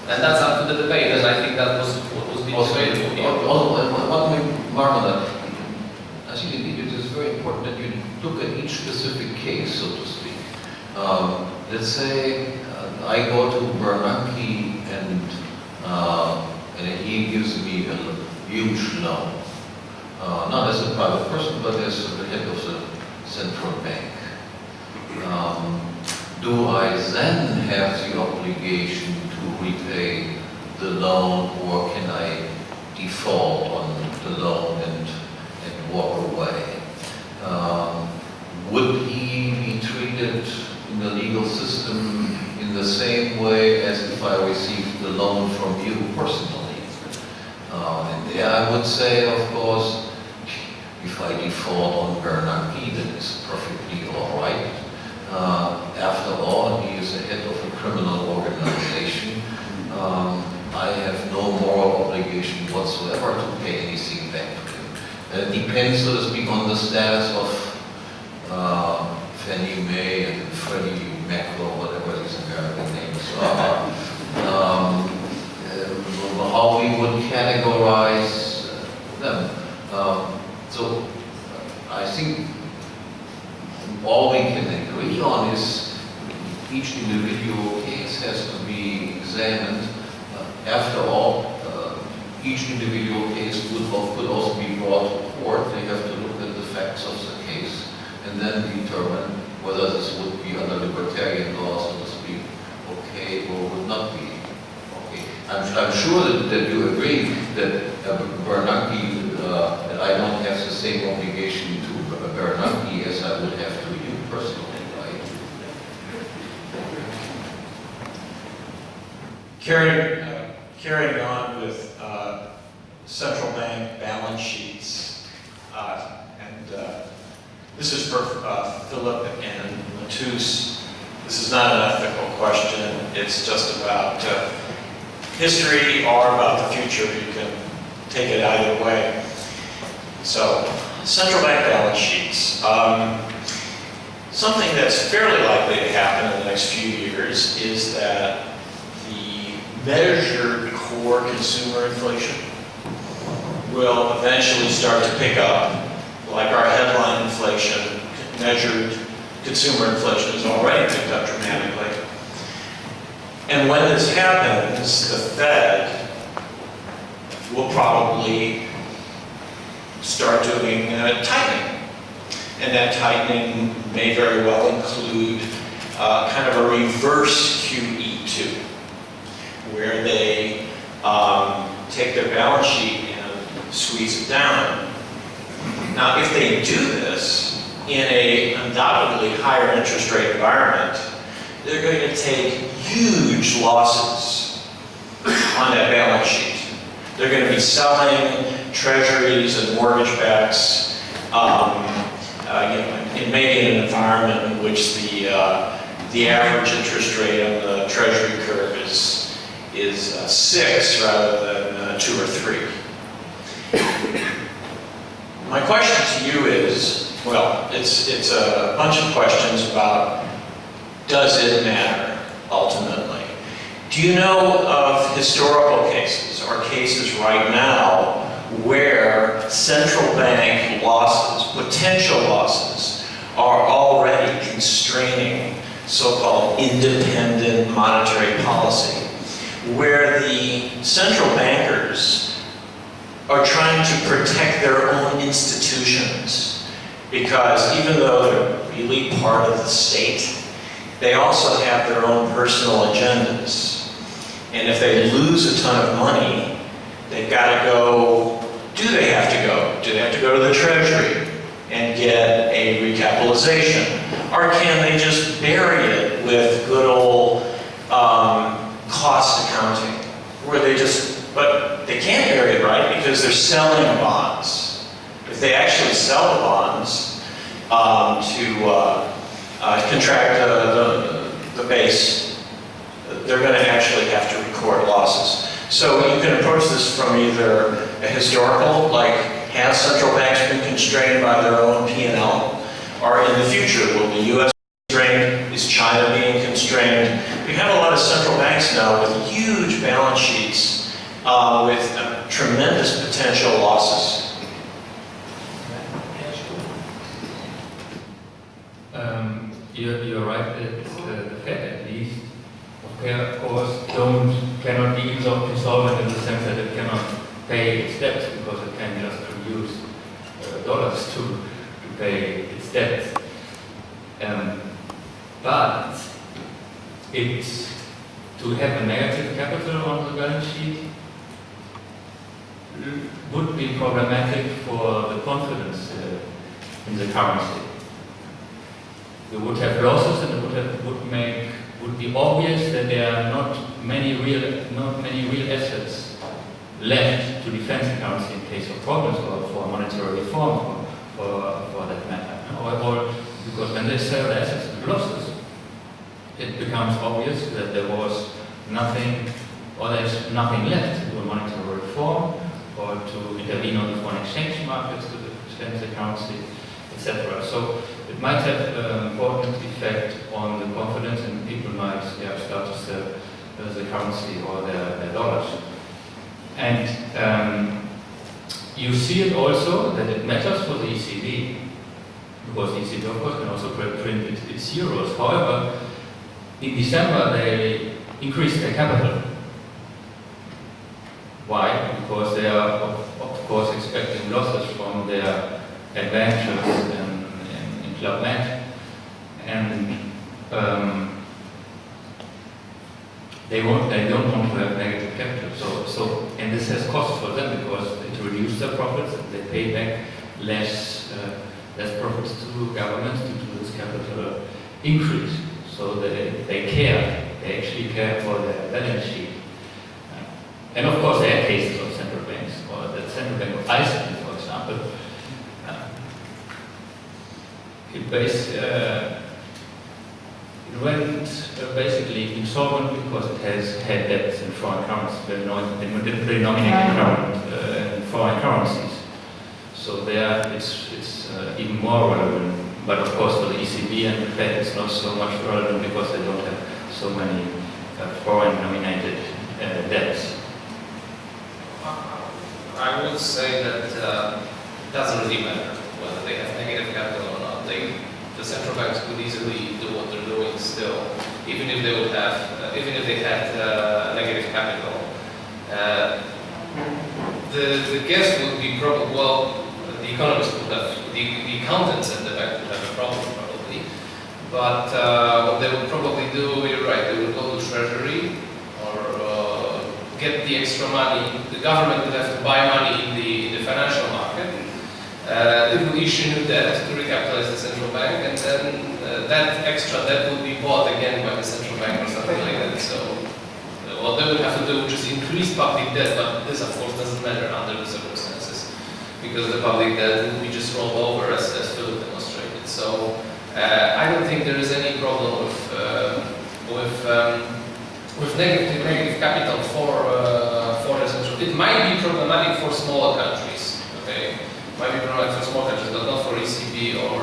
And that's up to the debate, and I think that was what was being debated. What we mark on that, I think it is very important that you look at each specific case, so to speak. Let's say I go to Bernanke and he gives me a huge loan. Not as a private person, but as the head of the central bank. Do I then have the obligation to repay the loan, or can I default on the loan and walk away? Would he be treated in the legal system in the same way as if I received the loan from you personally? And there I would say, of course, if I default on Bernanke, then it's perfectly all right. After all, he is the head of a criminal organization. I have no moral obligation whatsoever to pay anything back to him. And it depends, so to speak, on the status of Fannie Mae and Freddie Mac, or whatever these American names are. How we would categorize them. So I think all we can agree on is each individual case has to be examined. After all, each individual case could also be brought to court. They have to look at the facts of the case and then determine whether this would be under libertarian law, so to speak, okay, or would not be okay. I'm sure that you agree that Bernanke, that I don't have the same obligation to Bernanke as I would have to you personally, right? Carrying on with central bank balance sheets, this is for Philip and Mateusz. This is not an ethical question. It's just about history or about the future. You can take it either way. So, central bank balance sheets. Something that's fairly likely to happen in the next few years is that the measured core consumer inflation will eventually start to pick up, like our headline inflation. Measured consumer inflation has already picked up dramatically. And when this happens, the Fed will probably start doing tightening. And that tightening may very well include kind of a reverse QE2, where they take their balance sheet and squeeze it down. Now, if they do this in a undoubtedly higher interest rate environment, they're going to take huge losses on that balance sheet. They're going to be selling treasuries and mortgage backs, in maybe an environment in which the average interest rate on the treasury curve is 6 rather than 2 or 3. My question to you is, well, it's a bunch of questions about, does it matter ultimately? Do you know of historical cases or cases right now where central bank losses, potential losses, are already constraining so-called independent monetary policy, where the central bankers are trying to protect their own institutions, because even though they're really part of the state, they also have their own personal agendas. And if they lose a ton of money, they've got to go. Do they have to go? Do they have to go to the Treasury and get a recapitalization? Or can they just bury it with good old cost accounting, where they just, but they can't bury it, right? Because they're selling bonds. If they actually sell the bonds contract the base, they're going to actually have to record losses. So you can approach this from either a historical, like have central banks been constrained by their own P&L, or in the future, will the U.S. be constrained? Is China being constrained? We have a lot of central banks now with huge balance sheets with tremendous potential losses. You're right that the Fed, at least, of course, cannot be insolvent in the sense that it cannot pay its debts because it can just produce dollars to pay its debts. But it's to have a negative capital on the balance sheet would be problematic for the confidence in the currency. You would have losses, and it would be obvious that there are not many real assets left to defend the currency in case of problems, or for monetary reform, for that matter. Or because when they sell the assets and losses, it becomes obvious that there was nothing, or there's nothing left to do a monetary reform, or to intervene on the foreign exchange markets to defend the currency, etc. So it might have an important effect on the confidence, and people might start to sell the currency or their dollars. And you see it also that it matters for the ECB, because the ECB, of course, can also print its euros. However, in December they increased their capital. Why? Because they are, of course, expecting losses from their adventures in Club Med, and they don't want to have negative capital. So and this has cost for them because it reduced their profits, and they pay back less profits to governments due to this capital increase. So they care. They actually care for their balance sheet. And of course, there are cases of central banks, or the Central Bank of Iceland, for example. It went basically insolvent because it has had debts in foreign currencies, denominated in foreign currencies. So there, it's even more relevant. But of course, for the ECB and the Fed, it's not so much relevant because they don't have so many foreign-denominated debts. I would say that it doesn't really matter whether they have negative capital or not. The central banks could easily do what they're doing still, even if they would have, even if they had negative capital. The guess would be probably, well, the economists would have, the accountants at the bank would have a problem probably, but what they would probably do, you're right, they would go to Treasury or get the extra money. The government would have to buy money in the financial market. It would issue new debt to recapitalize the central bank, and then that extra debt would be bought again by the central bank or something like that. So what they would have to do would just increase public debt, but this of course doesn't matter under the circumstances, because the public debt would be just rolled over as Philip demonstrated. So I don't think there is any problem with negative capital for the central. It might be problematic for smaller countries. Okay, might be problematic for small countries, but not for ECB or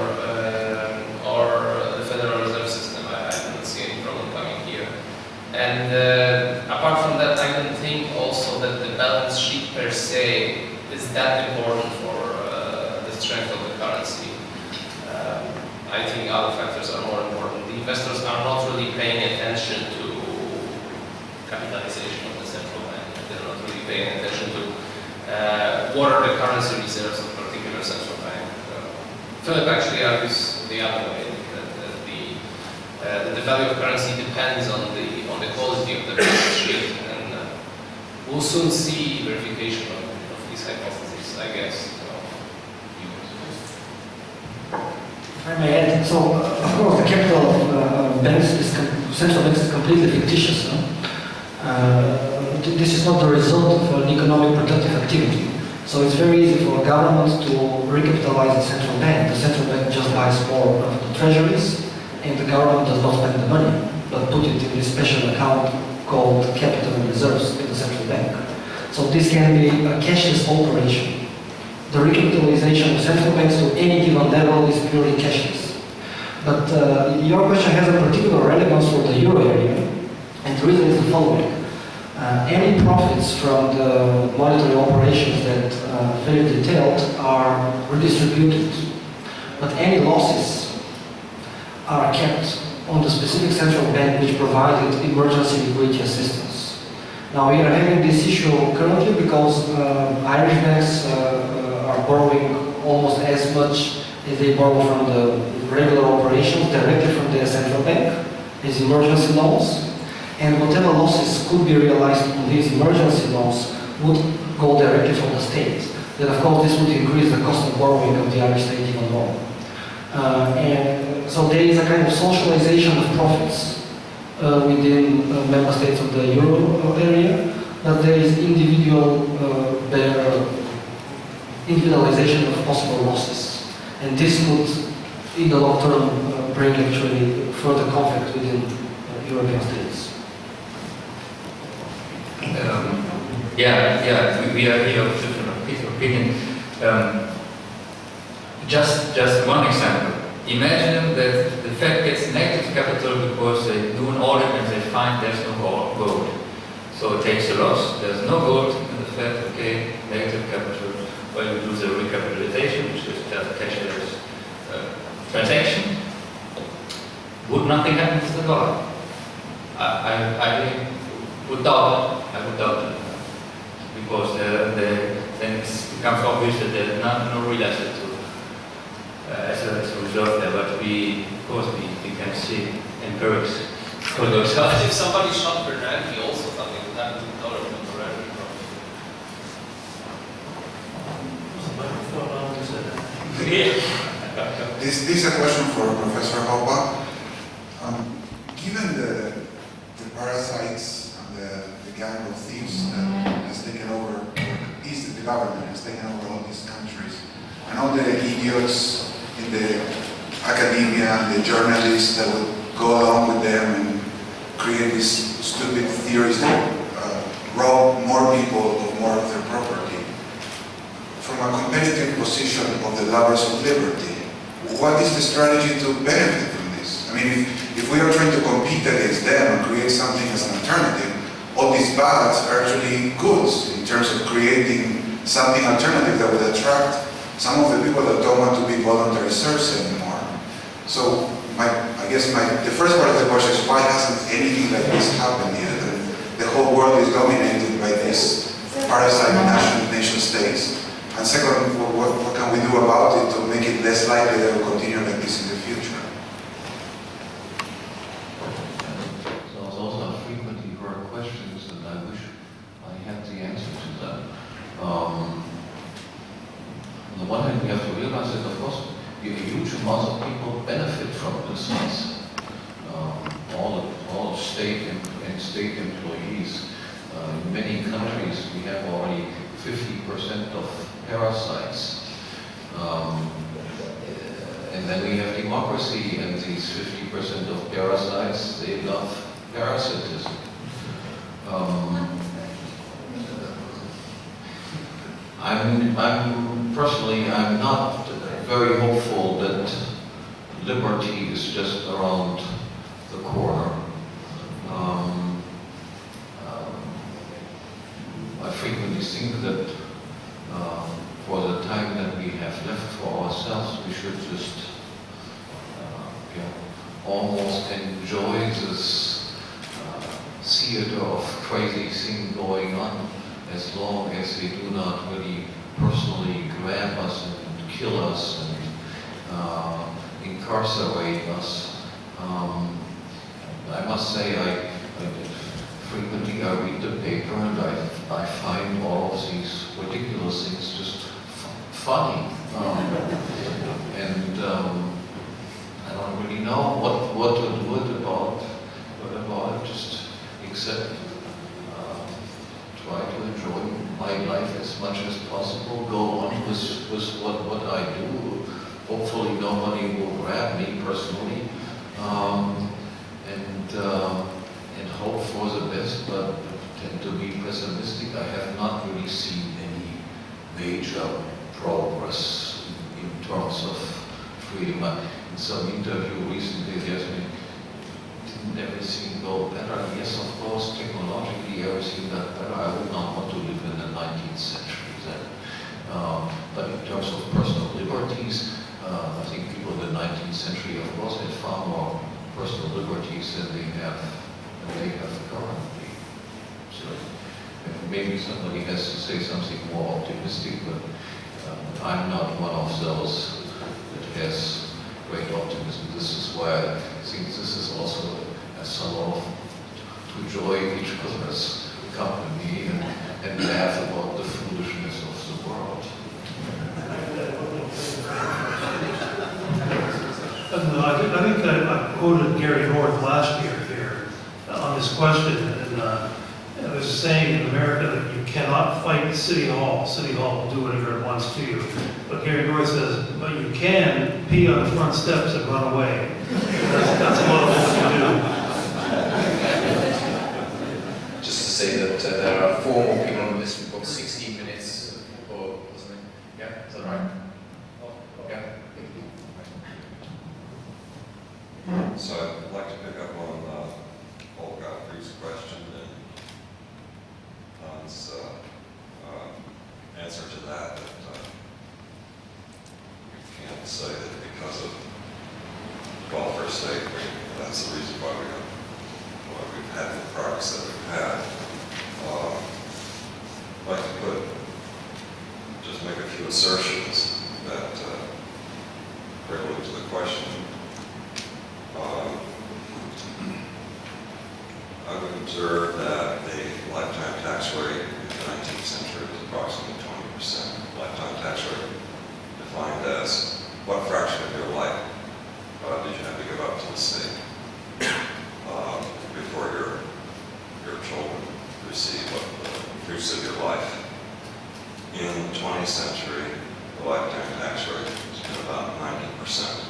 the Federal Reserve System. I don't see any problem coming here. And apart from that, I don't think also that the balance sheet per se is that important for the strength of the currency. I think other factors are more important. The investors are not really paying attention to capitalization of the central bank. They're not really paying attention to what are the currency reserves of a particular central bank. Philip actually argues the other way, that the value of currency depends on the quality of the balance sheet, and we'll soon see verification of these hypotheses, I guess. If I may add, so of course the capital of central banks is completely fictitious. No? This is not the result of an economic productive activity. So it's very easy for a government to recapitalize the central bank. The central bank just buys more of the treasuries, and the government does not spend the money, but put it in this special account called capital and reserves in the central bank. So this can be a cashless operation. The recapitalization of central banks to any given level is purely cashless. But your question has a particular relevance for the euro area, and the reason is the following. Any profits from the monetary operations that very detailed are redistributed, but any losses are kept on the specific central bank which provided emergency liquidity assistance. Now we are having this issue currently because Irish banks are borrowing almost as much as they borrow from the regular operations directly from their central bank as emergency loans. And whatever losses could be realized on these emergency loans would go directly from the state. Then of course this would increase the cost of borrowing of the Irish state even more. And so there is a kind of socialization of profits within member states of the euro area, but there is individualization of possible losses. And this could, in the long term, bring actually further conflict within European states. We are here of different opinion. Just one example. Imagine that the Fed gets negative capital because they do an audit and they find there's no gold. So it takes a loss. There's no gold in the Fed. Okay, negative capital. Well, you do the recapitalization, which is just a cashless transaction. Would nothing happen to the dollar? I would doubt it. I would doubt it. Because then it becomes obvious that there's no real asset to as a result there. But of course, we can see empirics for those. If somebody shot Bernanke, also something would happen to the dollar temporarily. This is a question for Professor Hoppe. Given the parasites and the gang of thieves that has taken over, or is the government has taken over all these countries, and all the idiots in the academia and the journalists that would go along with them and create these stupid theories that rob more people of more of their property. From a competitive position of the lovers of liberty, what is the strategy to benefit from this? I mean, if we are trying to compete against them and create something as an alternative, all these ballads are actually goods in terms of creating something alternative that would attract some of the people that don't want to be voluntary serfs anymore. So I guess the first part of the question is, why hasn't anything like this happened yet? The whole world is dominated by these parasite nation states. And second, what can we do about it to make it less likely that it will continue like this in the future? So those are frequently heard questions, and I wish I had the answer to them. On the one hand, we have to realize that, of course, a huge amount of people benefit from this mess. All state and state employees. In many countries, we have already 50% of parasites. And then we have democracy, and these 50% of parasites, they love parasitism. I'm not very hopeful that liberty is just around the corner. I frequently think that for the time that we have left for ourselves, we should just almost enjoy this theater of crazy thing going on, as long as they do not really personally grab us and kill us and incarcerate us. I must say, I frequently I read the paper and I find all of these ridiculous things just funny. And I don't really know what to do about it, just except try to enjoy my life as much as possible, go on with what I do. Hopefully nobody will grab me personally. major progress in terms of freedom. In some interview recently, they asked me, didn't everything go better? Yes, of course, technologically everything got better. I would not want to live in the 19th century then. But in terms of personal liberties, I think people in the 19th century, of course, had far more personal liberties than they have currently. So maybe somebody has to say something more optimistic, but I'm not one of those that has great optimism. This is why I think this is also a salon to enjoy each other's company and laugh about the foolishness of the world. I think I quoted Gary North last year here on this question, and there's a saying in America that you cannot fight City Hall. City Hall will do whatever it wants to you. But Gary North says, but you can pee on the front steps and run away. That's a lot of what you do. Just to say that there are 4 more people on the list. We've got 16 minutes for listening. Yeah, is that right? Yeah. So I'd like to pick up on Paul Godfrey's question and Hans' answer to that we can't say that because of welfare state, that's the reason why we've had the progress that we've had. I'd like to just make a few assertions that prelude to the question. I would observe that a lifetime tax rate in the 19th century was approximately 20%. Lifetime tax rate defined as what fraction of your life did you have to give up to the state before your children receive what the fruits of your life. In the 20th century, the lifetime tax rate has been about 90%.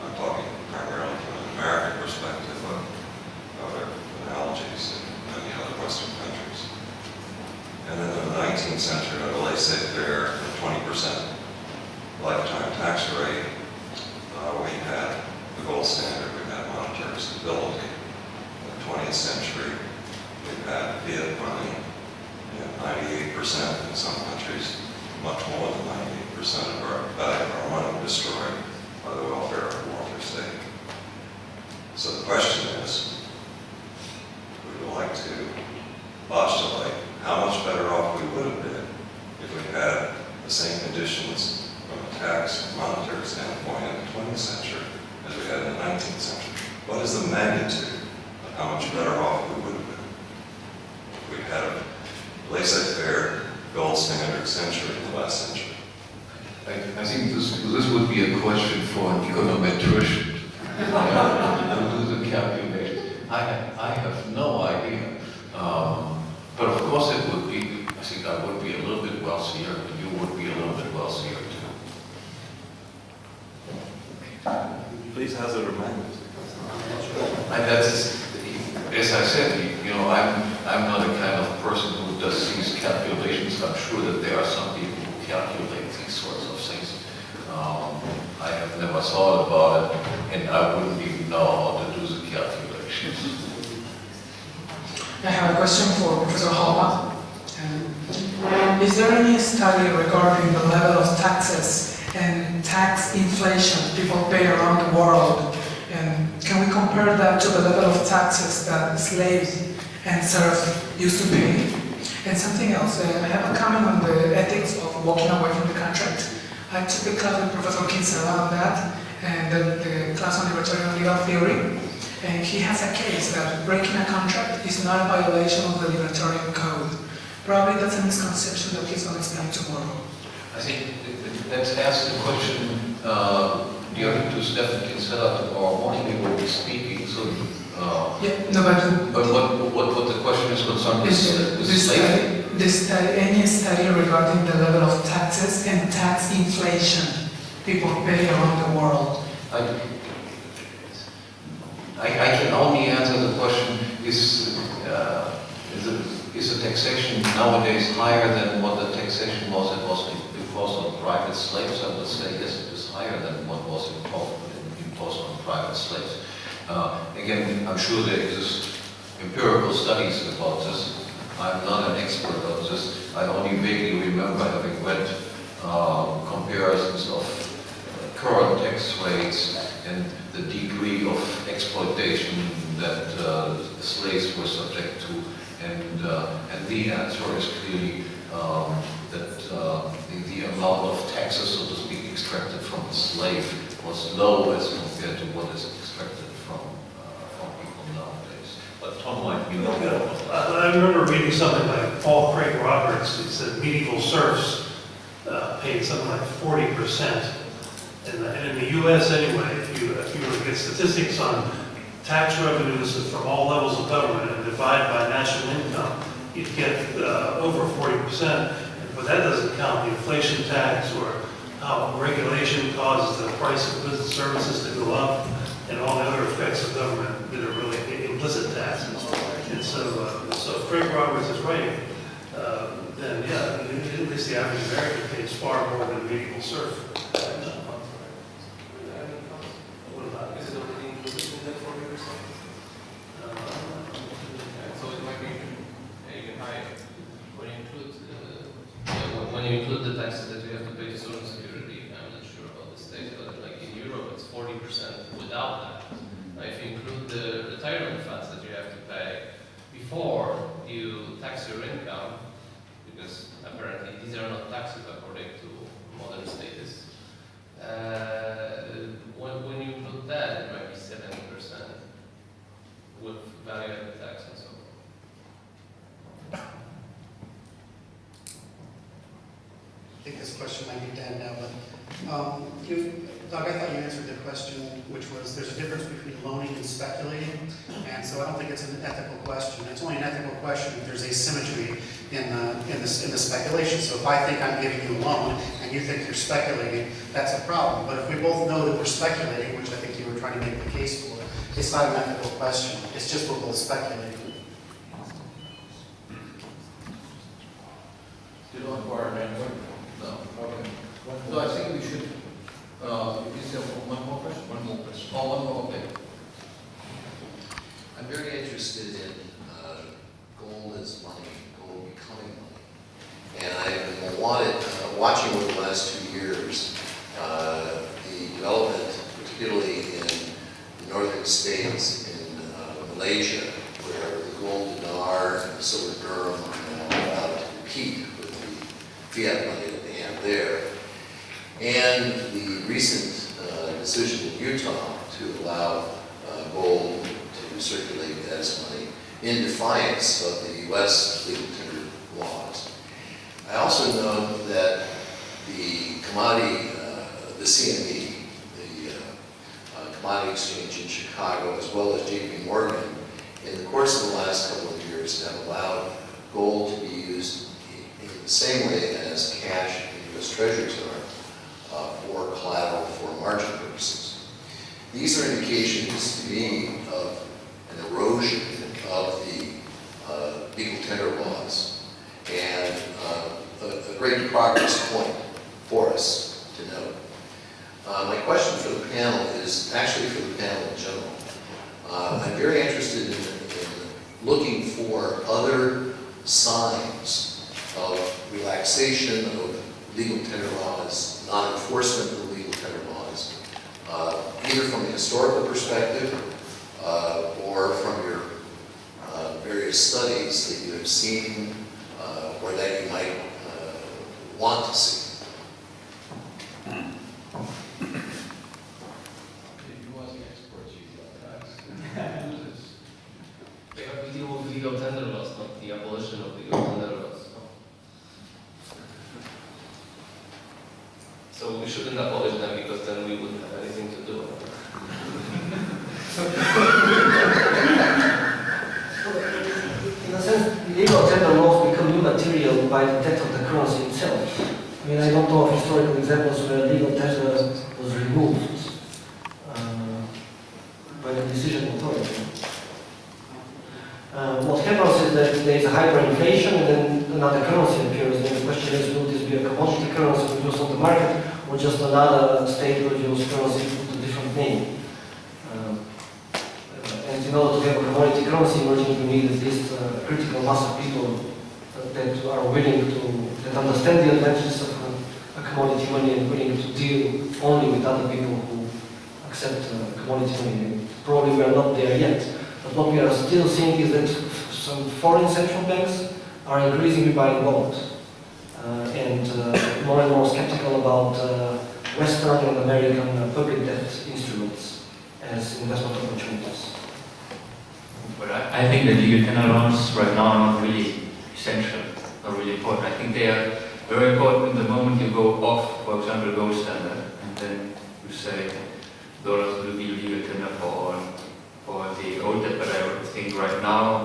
I'm talking primarily from an American perspective, but other analogies in many other Western countries. And then in the 19th century, under laissez-faire, 20% lifetime tax rate, we had the gold standard, we had monetary stability. In the 20th century, we've had fiat money, 98% in some countries, much more than 98% of our value of our money destroyed by the welfare state. So the question is, we would like to postulate how much better off we would have been if we had the same conditions from a tax and monetary standpoint in the 20th century as we had in the 19th century. What is the magnitude of how much better off we would have been if we had a laissez-faire gold standard century in the last century? I think this would be a question for an econometrician to do the calculation. I have no idea. But of course it would be, I think I would be a little bit wealthier, and you would be a little bit wealthier too. Please hazard a reminder. That's, as I said, I'm not a kind of person who does these calculations. I'm sure that there are some people who calculate these sorts of things. I have never thought about it, and I wouldn't even know how to do the calculations. I have a question for Professor Hoppe. Is there any study regarding the level of taxes and tax inflation people pay around the world? And can we compare that to the level of taxes that slaves and serfs used to pay? And something else, I have a comment on the ethics of walking away from the contract. I took a class with Professor Kinsella on that, and the class on libertarian legal theory. And he has a case that breaking a contract is not a violation of the libertarian code. Probably that's a misconception that he's going to explain tomorrow. I think let's ask the question during to Stefan Kinsella tomorrow morning. He will be speaking. So, but what the question is concerned is any study regarding the level of taxes and tax inflation people pay around the world. I can only answer the question, is the taxation nowadays higher than what the taxation was imposed on private slaves, I would say yes, it is higher than what was imposed on private slaves. Again, I'm sure there exist empirical studies about this. I'm not an expert on this. I only vaguely remember having read comparisons of current tax rates and the degree of exploitation that slaves were subject to, and the answer is clearly that the amount of taxes, so to speak, extracted from a slave was low as compared to what is extracted from people nowadays. But Tom might be more. I remember reading something by Paul Craig Roberts. It said medieval serfs paid something like 40%. And in the U.S. anyway, if you were to get statistics on tax revenues from all levels of government and divide by national income, you'd get over 40%. But that doesn't count the inflation tax or how regulation causes the price of goods and services to go up and all the other effects of government that are really implicit taxes. And so if Craig Roberts is right, then yeah, at least the average American pays far more than a medieval serf. What about it? Is it already included in that 40%? So it might be even higher. When you include the taxes that you have to pay to Social Security, I'm not sure about the States, but like in Europe it's 40% without that. Now if you include the retirement funds that you have to pay before you tax your income, because apparently these are not taxes according to modern status. When you include that, it might be 70% with value-added tax and so on. I think this question might be dead now, but Doug, I thought you answered the question, which was there's a difference between loaning and speculating, and so I don't think it's an ethical question. It's only an ethical question if there's asymmetry in the speculation. So if I think I'm giving you a loan and you think you're speculating, that's a problem. But if we both know that we're speculating, which I think you were trying to make the case for, it's not an ethical question. It's just we're both speculating. Do you want to borrow an answer? No. Okay. So I think we should. Is there one more question? One more question. Oh, one more. Okay. I'm very interested in gold as money, gold becoming money, and I've been watching over the last 2 years the development, particularly in the northern states, in Malaysia, where the gold dinar and the silver dirham are now allowed to compete with the fiat money that they have there. And the recent decision in Utah to allow gold to circulate as money in defiance of the U.S. legal tender laws. I also know that the commodity, the CME, the commodity exchange in Chicago, as well as J.P. Morgan, in the course of the last couple of years have allowed gold to be used in the same way as cash in U.S. treasuries are. For collateral for margin purposes. These are indications to me of an erosion of the legal tender laws and a great progress point for us to note. My question for the panel is actually for the panel in general. I'm very interested in looking for other signs of relaxation of legal tender laws, non-enforcement of the legal tender laws, either from a historical perspective or from your various studies that you have seen or that you might want to see. We have to deal with legal tender laws, not the abolition of legal tender laws. So we shouldn't abolish them because then we wouldn't have anything to do. In a sense, legal tender laws become immaterial by the death of the currency itself. I mean, I don't know of historical examples where legal tender was removed by the decision authority. What happens is that there is a hyperinflation and then another currency appears, and the question is, will this be a commodity currency produced on the market, or just another state produced currency with a different name? And in order to have a commodity currency emerging, you need at least a critical mass of people that are willing to, that understand the advantages of a commodity money and willing to deal only with other people who accept commodity money. And probably we are not there yet. But what we are still seeing is that some foreign central banks are increasingly buying gold and more skeptical about Western and American public debt instruments as investment opportunities. But I think that legal tender loans right now are not really essential, not really important. I think they are very important the moment you go off, for example, gold standard, and then you say dollars will be legal tender for the old debt, but I think right now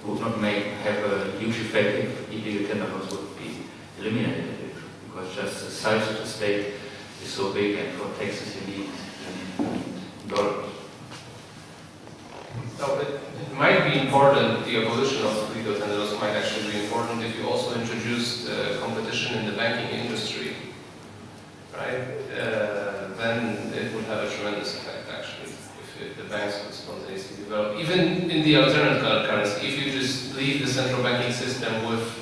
would not have a huge effect if illegal tender loans would be eliminated, because just the size of the state is so big, and for taxes you need dollars. No, it might be important, the abolition of legal tender loans might actually be important if you also introduced competition in the banking industry, right? Then it would have a tremendous effect, actually, if the banks would spontaneously develop. Even in the alternative currency, if you just leave the central banking system with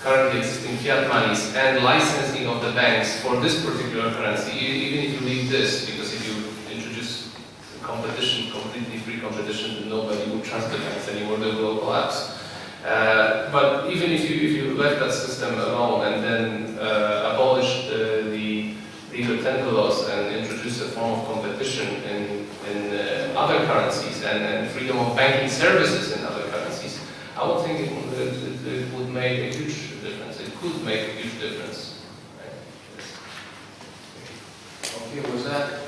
currently existing fiat monies and licensing of the banks for this particular currency, even if you leave this, because if you introduce competition, completely free competition, then nobody would trust the banks anymore, they will collapse. But even if you left that system alone and then abolished the legal tender laws and introduced a form of competition in other currencies and freedom of banking services in other currencies, I would think it would make a huge difference. It could make a huge difference. Right? Okay, was that